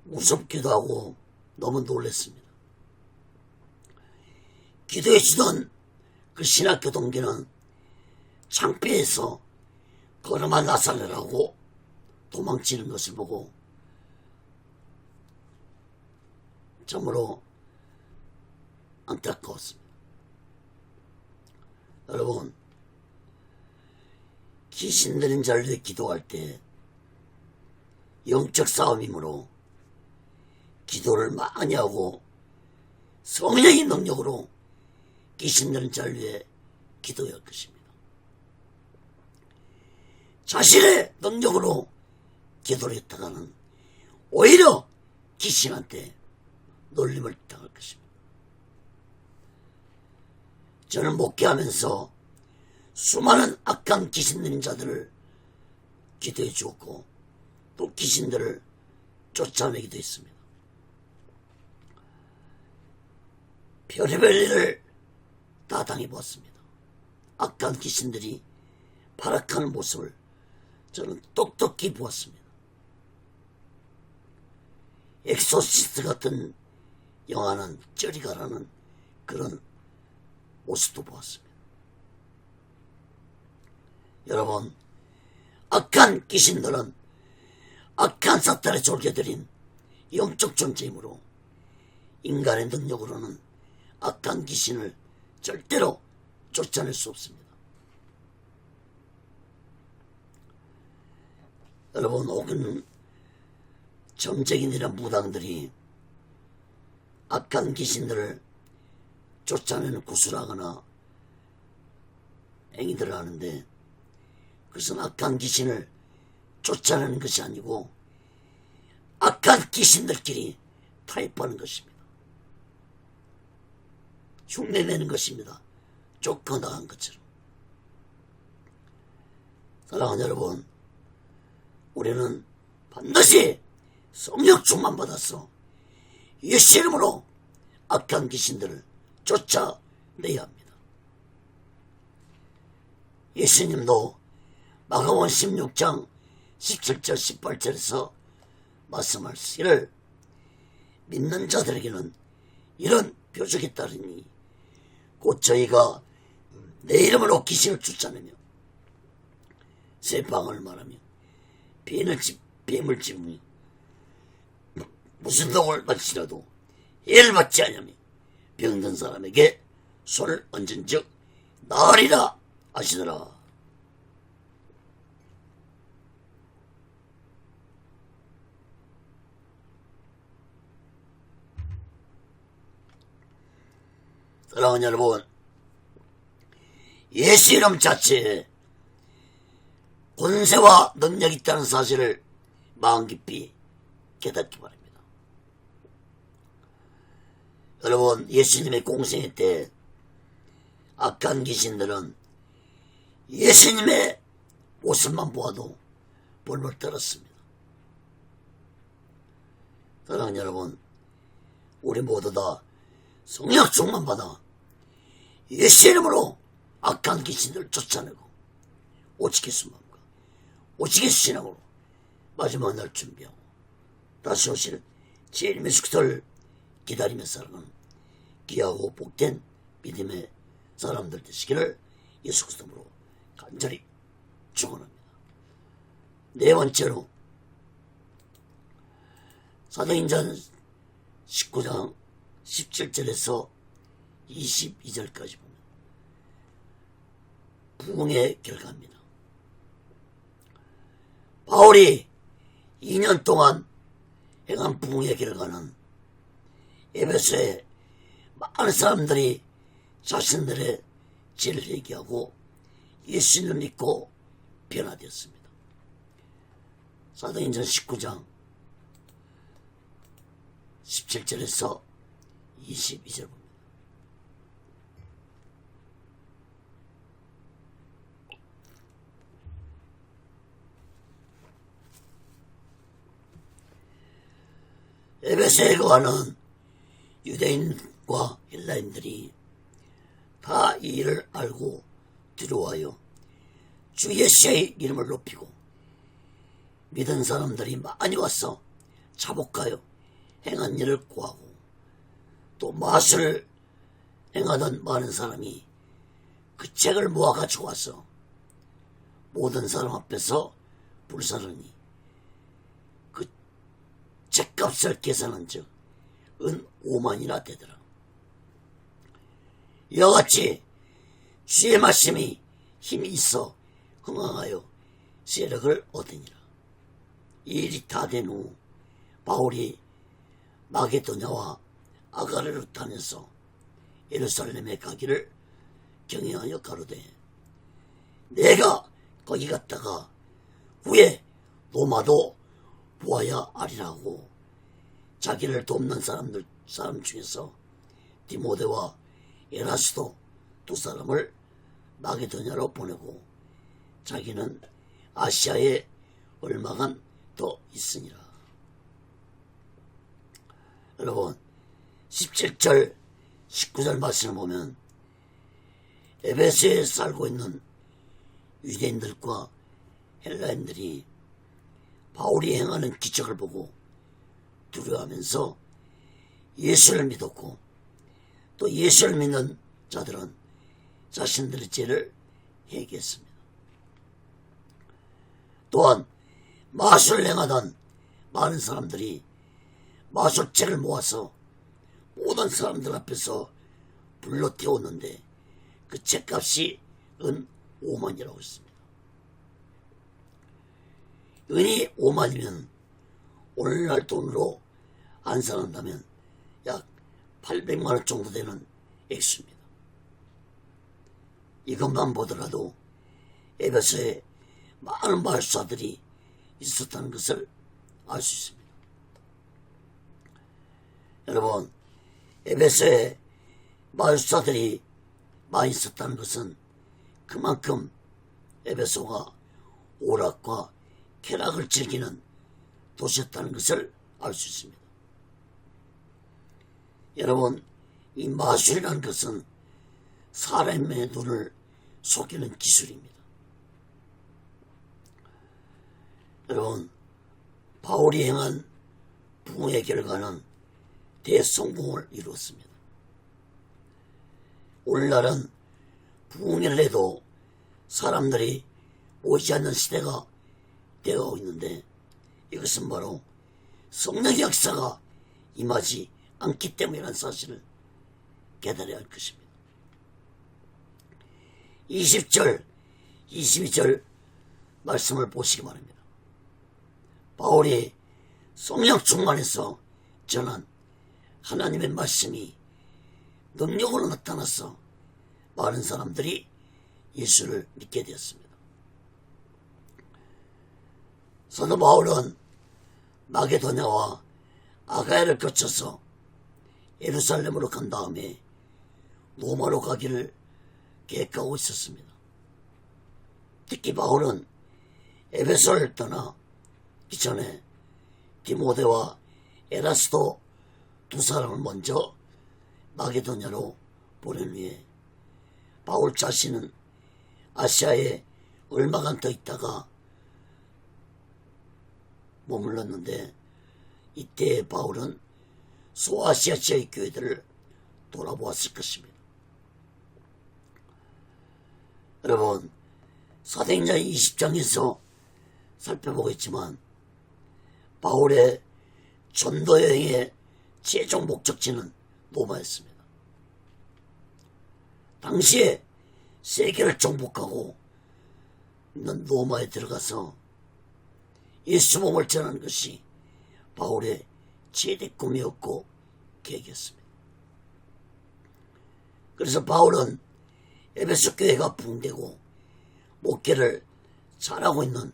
무섭기도 하고 너무 놀랐습니다. 기도해 주던 그 신학교 동기는 창피해서 걸음아 나살래라고 도망치는 것을 보고 참으로 안타까웠습니다. 여러분, 귀신 들린 자를 위해 기도할 때 영적 싸움이므로 기도를 많이 하고 성령의 능력으로 귀신 들린 자를 위해 기도해야 할 것입니다. 자신의 능력으로 기도를 했다가는 오히려 귀신한테 놀림을 당할 것입니다. 저는 목회하면서 수많은 악한 귀신 들린 자들을 기도해 주었고 또 귀신들을 쫓아내기도 했습니다. 별의별 일을 다 당해보았습니다. 악한 귀신들이 발악하는 모습을 저는 똑똑히 보았습니다. 엑소시스트 같은 영화는 저리 가라는 그런 모습도 보았습니다. 여러분, 악한 귀신들은 악한 사탄에 졸게들인 영적 존재이므로 인간의 능력으로는 악한 귀신을 절대로 쫓아낼 수 없습니다. 여러분, 혹은 점쟁이들이나 무당들이 악한 귀신들을 쫓아내는 구슬하거나 행위들을 하는데 그것은 악한 귀신을 쫓아내는 것이 아니고 악한 귀신들끼리 타협하는 것입니다. 흉내내는 것입니다. 쫓겨나간 것처럼. 사랑하는 여러분, 우리는 반드시 성령 충만 받아서 예수 이름으로 악한 귀신들을 쫓아내야 합니다. 예수님도 마가복음 16장 17절 18절에서 말씀하시기를 믿는 자들에게는 이런 표적이 따르니 곧 저희가 내 이름으로 귀신을 쫓아내며 쇠방을 말하며 뱀을 집으며 무슨 독을 받지라도 해를 받지 아니하며 병든 사람에게 손을 얹은 즉 나으리라 하시더라. 사랑하는 여러분, 예수 이름 자체에 권세와 능력이 있다는 사실을 마음 깊이 깨닫기 바랍니다. 여러분, 예수님의 공생애 때 악한 귀신들은 예수님의 모습만 보아도 벌벌 떨었습니다. 사랑하는 여러분, 우리 모두 다 성령 충만 받아 예수 이름으로 악한 귀신들을 쫓아내고 오직 예수 마음과 오직 예수 신앙으로 마지막 날 준비하고 다시 오시는 주님 예수 그리스도를 기다리며 살아가는 귀하고 복된 믿음의 사람들 되시기를 예수 그리스도로 간절히 축원합니다. 네 번째로 사도행전 19장 17절에서 22절까지 보면 부흥의 결과입니다. 바울이 2년 동안 행한 부흥의 결과는 에베소에 많은 사람들이 자신들의 죄를 회개하고 예수님을 믿고 변화되었습니다. 사도행전 19장 17절에서 22절 봅니다. 에베소에 거하는 유대인과 헬라인들이 다 이 일을 알고 두려워하여 주 예수의 이름을 높이고 믿은 사람들이 많이 와서 자복하여 행한 일을 구하고 또 마술을 행하던 많은 사람이 그 책을 모아 가지고 와서 모든 사람 앞에서 불사르니 책값을 계산한 즉 은 5만이나 되더라. 이와 같이 주의 말씀이 힘이 있어 흥황하여 세력을 얻으니라. 이 일이 다 된 후 바울이 마게도냐와 아가르를 타면서 예루살렘에 가기를 경영하여 가로되 내가 거기 갔다가 후에 로마도 보아야 아리라고 자기를 돕는 사람 중에서 디모데와 에라스도 두 사람을 마게도냐로 보내고 자기는 아시아에 얼마간 더 있으니라. 여러분 17절 19절 말씀을 보면 에베소에 살고 있는 유대인들과 헬라인들이 바울이 행하는 기적을 보고 두려워하면서 예수를 믿었고 또 예수를 믿는 자들은 자신들의 죄를 회개했습니다. 또한 마술을 행하던 많은 사람들이 마술책을 모아서 모든 사람들 앞에서 불러 태웠는데 그 책값이 은 5만이라고 했습니다. 은이 5만이면 오늘날 돈으로 환산한다면 약 800만원 정도 되는 액수입니다. 이것만 보더라도 에베소에 많은 마술사들이 있었다는 것을 알 수 있습니다. 여러분 에베소에 마술사들이 많이 있었다는 것은 그만큼 에베소가 오락과 쾌락을 즐기는 도시였다는 것을 알 수 있습니다. 여러분 이 마술이라는 것은 사람의 눈을 속이는 기술입니다. 여러분 바울이 행한 부흥의 결과는 대성공을 이루었습니다. 오늘날은 부흥을 해도 사람들이 오지 않는 시대가 되어가고 있는데 이것은 바로 성령의 역사가 임하지 않기 때문이라는 사실을 깨달아야 할 것입니다. 20절 22절 말씀을 보시기 바랍니다. 바울이 성령 충만해서 전한 하나님의 말씀이 능력으로 나타나서 많은 사람들이 예수를 믿게 되었습니다. 사도 바울은 마게도냐와 아가야를 거쳐서 예루살렘으로 간 다음에 로마로 가기를 계획하고 있었습니다. 특히 바울은 에베소를 떠나기 전에 디모데와 에라스도 두 사람을 먼저 마게도냐로 보낸 후에 바울 자신은 아시아에 얼마간 더 있다가 머물렀는데 이때 바울은 소아시아 지역의 교회들을 돌아보았을 것입니다. 여러분 사도행전 20장에서 살펴보겠지만 바울의 전도 여행의 최종 목적지는 로마였습니다. 당시에 세계를 정복하고 있는 로마에 들어가서 예수 복음을 전하는 것이 바울의 최대 꿈이었고 계획이었습니다. 그래서 바울은 에베소 교회가 붕괴되고 목회를 잘하고 있는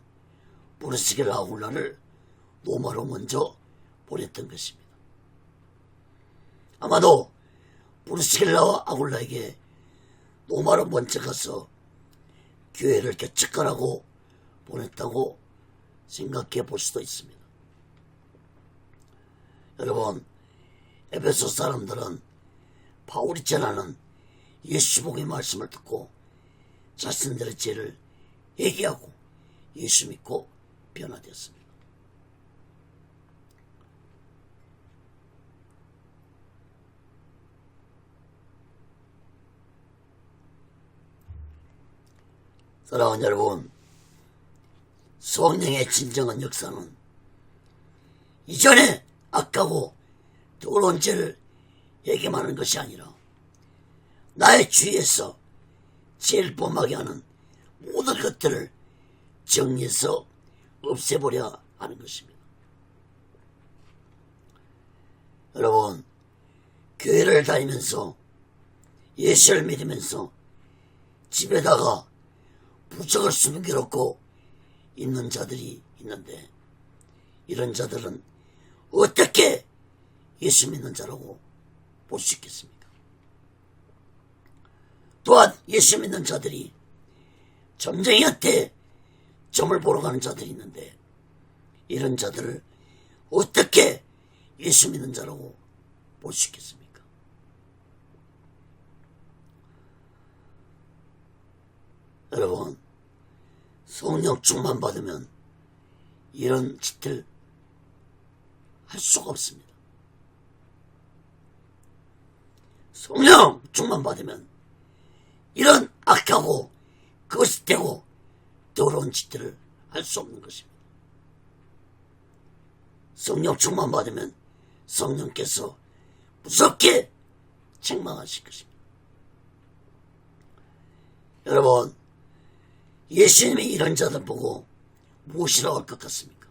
브리스길라 아굴라를 로마로 먼저 보냈던 것입니다. 아마도 브리스길라와 아굴라에게 로마로 먼저 가서 교회를 개척하라고 보냈다고 생각해 볼 수도 있습니다. 여러분 에베소 사람들은 바울이 전하는 예수 복음의 말씀을 듣고 자신들의 죄를 회개하고 예수 믿고 변화되었습니다. 사랑하는 여러분, 성령의 진정한 역사는 이전에 악하고 더러운 죄를 얘기하는 것이 아니라 나의 주위에서 제일 범하게 하는 모든 것들을 정리해서 없애버려야 하는 것입니다. 여러분, 교회를 다니면서 예수를 믿으면서 집에다가 부적을 숨겨놓고 있는 자들이 있는데, 이런 자들은 어떻게 예수 믿는 자라고 볼 수 있겠습니까? 또한 예수 믿는 자들이 점쟁이한테 점을 보러 가는 자들이 있는데, 이런 자들을 어떻게 예수 믿는 자라고 볼 수 있겠습니까? 여러분, 성령 충만 받으면 이런 짓을 할 수가 없습니다. 성령 충만 받으면 이런 악하고 거짓되고 더러운 짓들을 할 수 없는 것입니다. 성령 충만 받으면 성령께서 무섭게 책망하실 것입니다. 여러분, 예수님이 이런 자들 보고 무엇이라고 할 것 같습니까?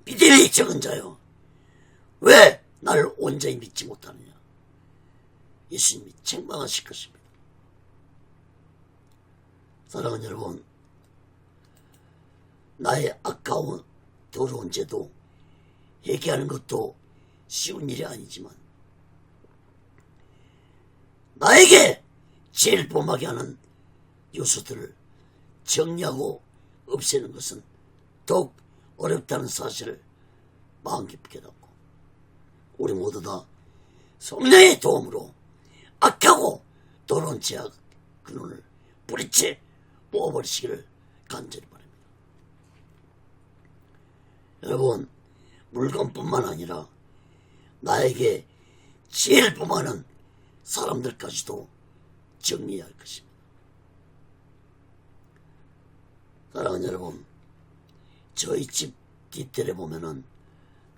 믿음이 적은 자요, 왜 나를 온전히 믿지 못하느냐? 예수님이 책망하실 것입니다. 사랑하는 여러분, 나의 아까운 더러운 죄도 회개하는 것도 쉬운 일이 아니지만, 나에게 제일 범하게 하는 요소들을 정리하고 없애는 것은 더욱 어렵다는 사실을 마음 깊게 갖고, 우리 모두 다 성령의 도움으로 악하고 더러운 죄악 근원을 뿌리째 뽑아버리시기를 간절히 바랍니다. 여러분, 물건뿐만 아니라 나에게 제일 범하는 사람들까지도 정리해야 할 것입니다. 사랑하는 여러분, 저희 집 뒤뜰에 보면은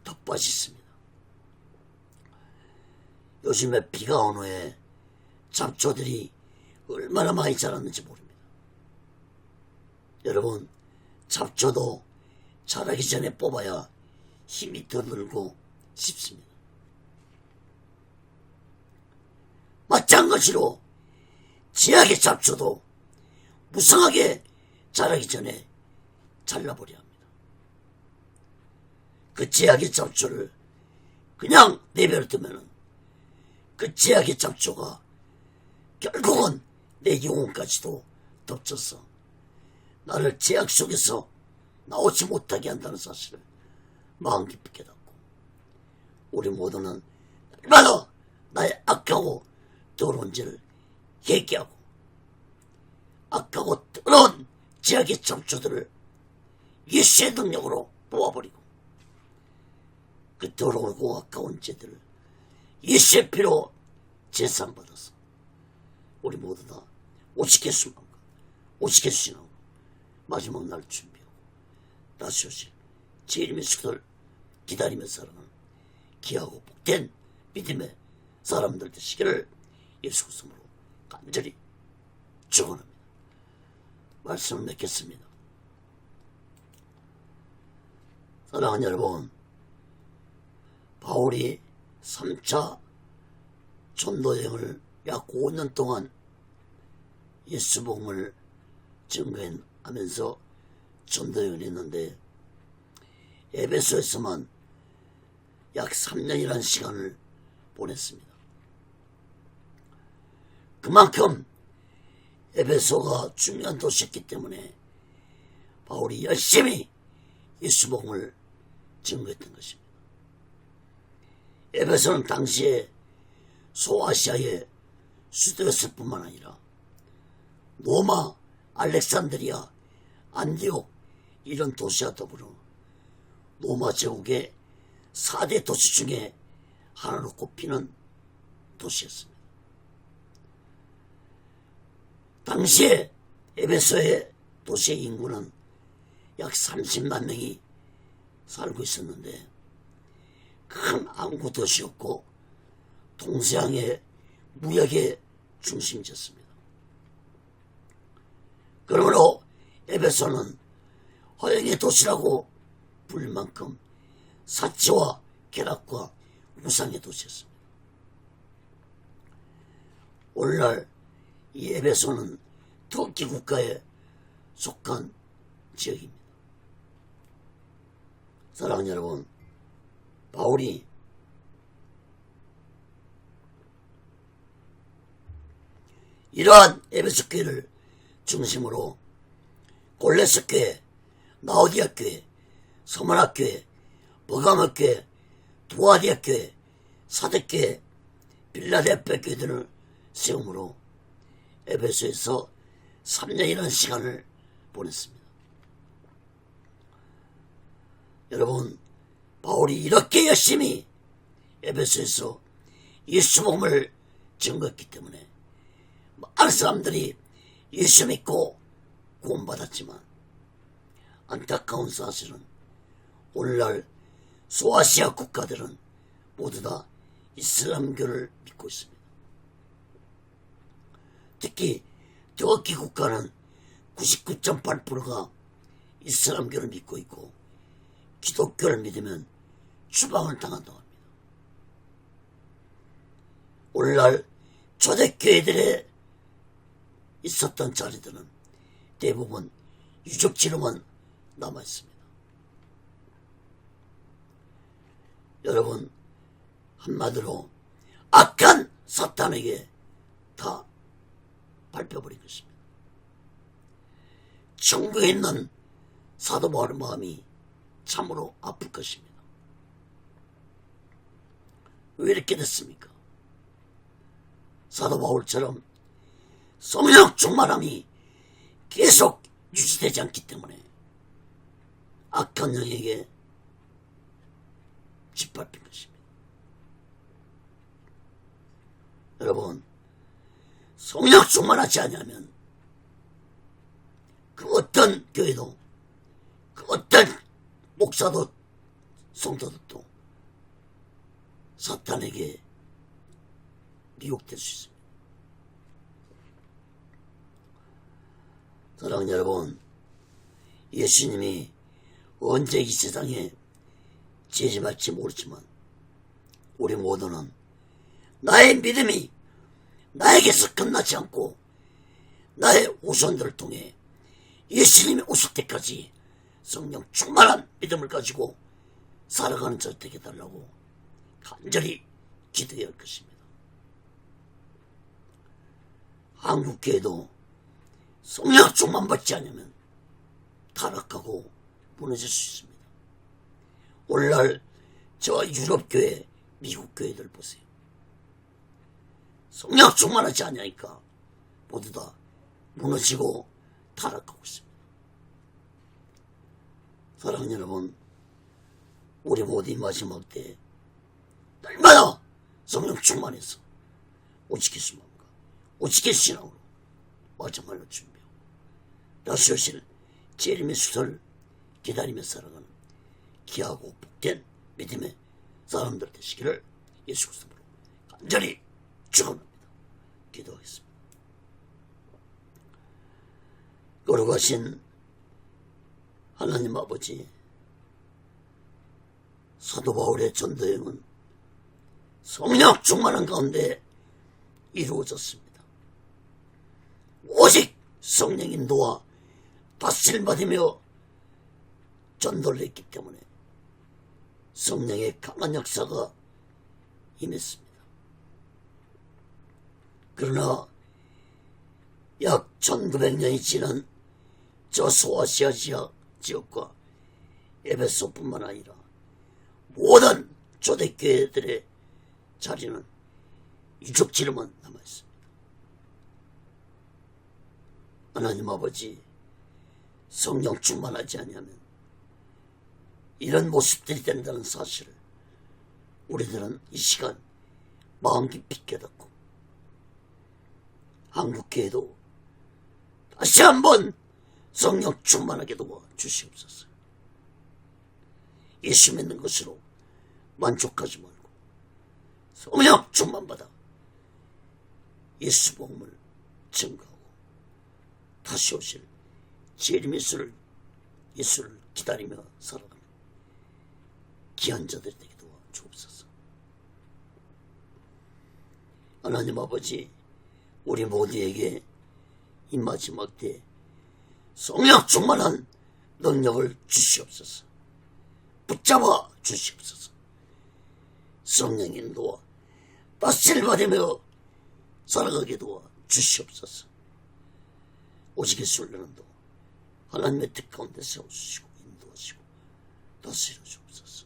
텃밭이 있습니다. 요즘에 비가 온 후에 잡초들이 얼마나 많이 자랐는지 모릅니다. 여러분, 잡초도 자라기 전에 뽑아야 힘이 더 늘고 싶습니다. 마찬가지로 죄악의 잡초도 무성하게 자라기 전에 잘라버려야 합니다. 그 죄악의 잡초를 그냥 내버려두면 그 죄악의 잡초가 결국은 내 영혼까지도 덮쳐서 나를 죄악 속에서 나오지 못하게 한다는 사실을 마음 깊이 깨닫고, 우리 모두는 얼마나 나의 악하고 더러운 죄를 회개하고 악하고 더러운 죄악의 잡초들을 예수의 능력으로 뽑아버리고, 그 더러우고 아까운 죄들을 예수의 피로 제산받아서 우리 모두 다 오직의 순간과 오직의 신앙으로 마지막 날 준비하고 다시 오실 제 이름의 수를 기다리며 살아가는 귀하고 복된 믿음의 사람들 되시기를 예수 그리스도로 간절히 축원합니다. 말씀을 맺겠습니다. 사랑하는 여러분, 바울이 3차 전도여행을 약 5년 동안 예수 복음을 증거하면서 전도여행을 했는데, 에베소에서만 약 3년이라는 시간을 보냈습니다. 그만큼 에베소가 중요한 도시였기 때문에 바울이 열심히 예수 복음을 증거했던 것입니다. 에베소는 당시에 소아시아의 수도였을 뿐만 아니라 로마, 알렉산드리아, 안디옥 이런 도시와 더불어 로마 제국의 4대 도시 중에 하나로 꼽히는 도시였습니다. 당시에 에베소의 도시의 인구는 약 30만 명이 살고 있었는데 큰 항구 도시였고 동서양의 무역의 중심지였습니다. 그러므로 에베소는 허영의 도시라고 불릴 만큼 사치와 쾌락과 우상의 도시였습니다. 오늘날 이 에베소는 터키 국가에 속한 지역입니다. 사랑하는 여러분, 바울이 이러한 에베소 교회를 중심으로 골레스 교회, 나오디아 교회, 서머나 교회, 버가모 교회, 두아디아 교회, 사대 교회, 빌라델피아 교회들을 세움으로 에베소에서 3년이라는 시간을 보냈습니다. 여러분, 바울이 이렇게 열심히 에베소에서 예수 복음을 증거했기 때문에 많은 사람들이 예수 믿고 구원받았지만 안타까운 사실은 오늘날 소아시아 국가들은 모두 다 이슬람교를 믿고 있습니다. 특히 터키 국가는 99.8%가 이슬람교를 믿고 있고 기독교를 믿으면 추방을 당한다고 합니다. 오늘날 초대교회들에 있었던 자리들은 대부분 유적지로만 남아있습니다. 여러분, 한마디로 악한 사탄에게 다 밟혀버린 것입니다. 천국에 있는 사도 바울의 마음이 참으로 아플 것입니다. 왜 이렇게 됐습니까? 사도 바울처럼 성령 충만함이 계속 유지되지 않기 때문에 악한 영에게 짓밟힌 것입니다. 여러분, 성령 충만하지 않으면 그 어떤 교회도 그 어떤 목사도 성도들도 사탄에게 미혹될 수 있습니다. 사랑하는 여러분, 예수님이 언제 이 세상에 재림할지 모르지만 우리 모두는 나의 믿음이 나에게서 끝나지 않고 나의 후손들을 통해 예수님이 오실 때까지 성령 충만한 믿음을 가지고 살아가는 자 되게 해달라고 간절히 기도해야 할 것입니다. 한국교회도 성령 충만 받지 않으면 타락하고 무너질 수 있습니다. 오늘날 저 유럽교회, 미국교회들 보세요. 성령 충만하지 않으니까 모두 다 무너지고 타락하고 있습니다. 사랑하는 여러분, 우리 모두 이 마지막 때에 얼마나 성령 충만해서 오직의 수만과 오직의 신앙으로 마지막을 준비하고 다시 오실 재림의 수를 기다리며 살아가는 귀하고 복된 믿음의 사람들 되시기를 예수 그리스도로 간절히 축원합니다. 기도하겠습니다. 거룩하신 하나님 아버지, 사도 바울의 전도여행은 성령 충만한 가운데 이루어졌습니다. 오직 성령 인도와 다스림을 받으며 전도를 했기 때문에 성령의 강한 역사가 임했습니다. 그러나 약 1900년이 지난 저 소아시아 지역과 에베소뿐만 아니라 모든 초대교회들의 자리는 유적지로만 남아있습니다. 하나님 아버지, 성령 충만하지 아니하면 이런 모습들이 된다는 사실을 우리들은 이 시간 마음 깊이 깨닫고 한국교회도 다시 한번 성령 충만하게 도와 주시옵소서. 예수 믿는 것으로 만족하지 말고 성령 충만 받아 예수 복음을 증거하고 다시 오실 예수를 기다리며 살아가는 귀한 자들이 되게 도와주옵소서. 하나님 아버지, 우리 모두에게 이 마지막 때에 성령 충만한 능력을 주시옵소서. 붙잡아 주시옵소서. 성령의 인도와 다스를 받으며 살아가게 도와 주시옵소서. 오직의 순례는도 하나님의 뜻 가운데 세워주시고 인도하시고 다스려 주옵소서.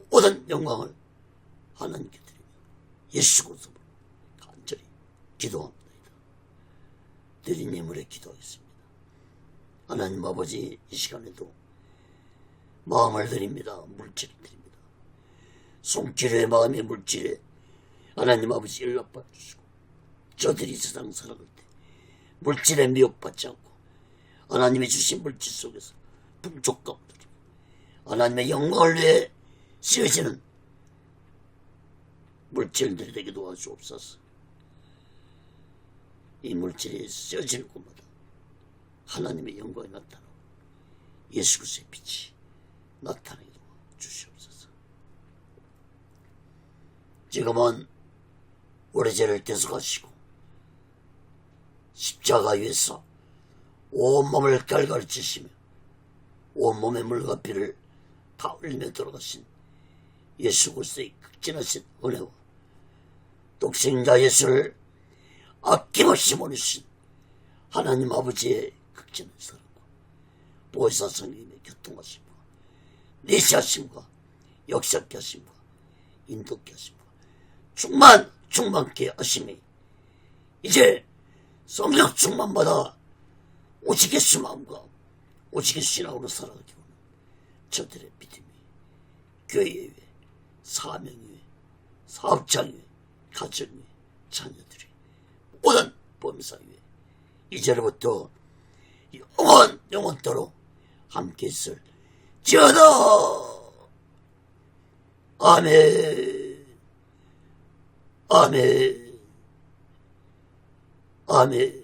모든 영광을 하나님께 드리며 예수 그리스도로 간절히 기도합니다. 드린 예물에 기도하겠습니다. 하나님 아버지, 이 시간에도 마음을 드립니다. 물질을 드립니다. 손길의 마음의 물질에 하나님 아버지 연락받으시고 저들이 세상 살아갈 때 물질에 미혹받지 않고 하나님이 주신 물질 속에서 풍족감 누리고 하나님의 영광을 위해 쓰여지는 물질들이 되게 도와주옵소서. 이 물질이 쓰여지는 곳마다 하나님의 영광이 나타나고 예수 그리스도의 빛이 나타나게 도와주시옵소서. 지금은 우리 죄를 대속하시고 십자가 위에서 온몸을 갈갈이 찌시며 온몸의 물과 피를 다 흘리며 돌아가신 예수 그리스도의 극진하신 은혜와 독생자 예수를 아낌없이 보내신 하나님 아버지의 극진한 사랑과 보혜사 성령님의 교통하심과 내시하심과 역사케 하심과 인도케 하심과 충만케 하심이 이제 성령 충만받아 오직 예수 마음과 오직 예수 신앙으로 살아가기 원하는 저들의 믿음이 교회 위에 사명 위에 사업장 위에 가정 위에 자녀들이 모든 범사 위에 이제로부터 영원토록 함께 있을 지어다. 아멘. 아멘. 아멘.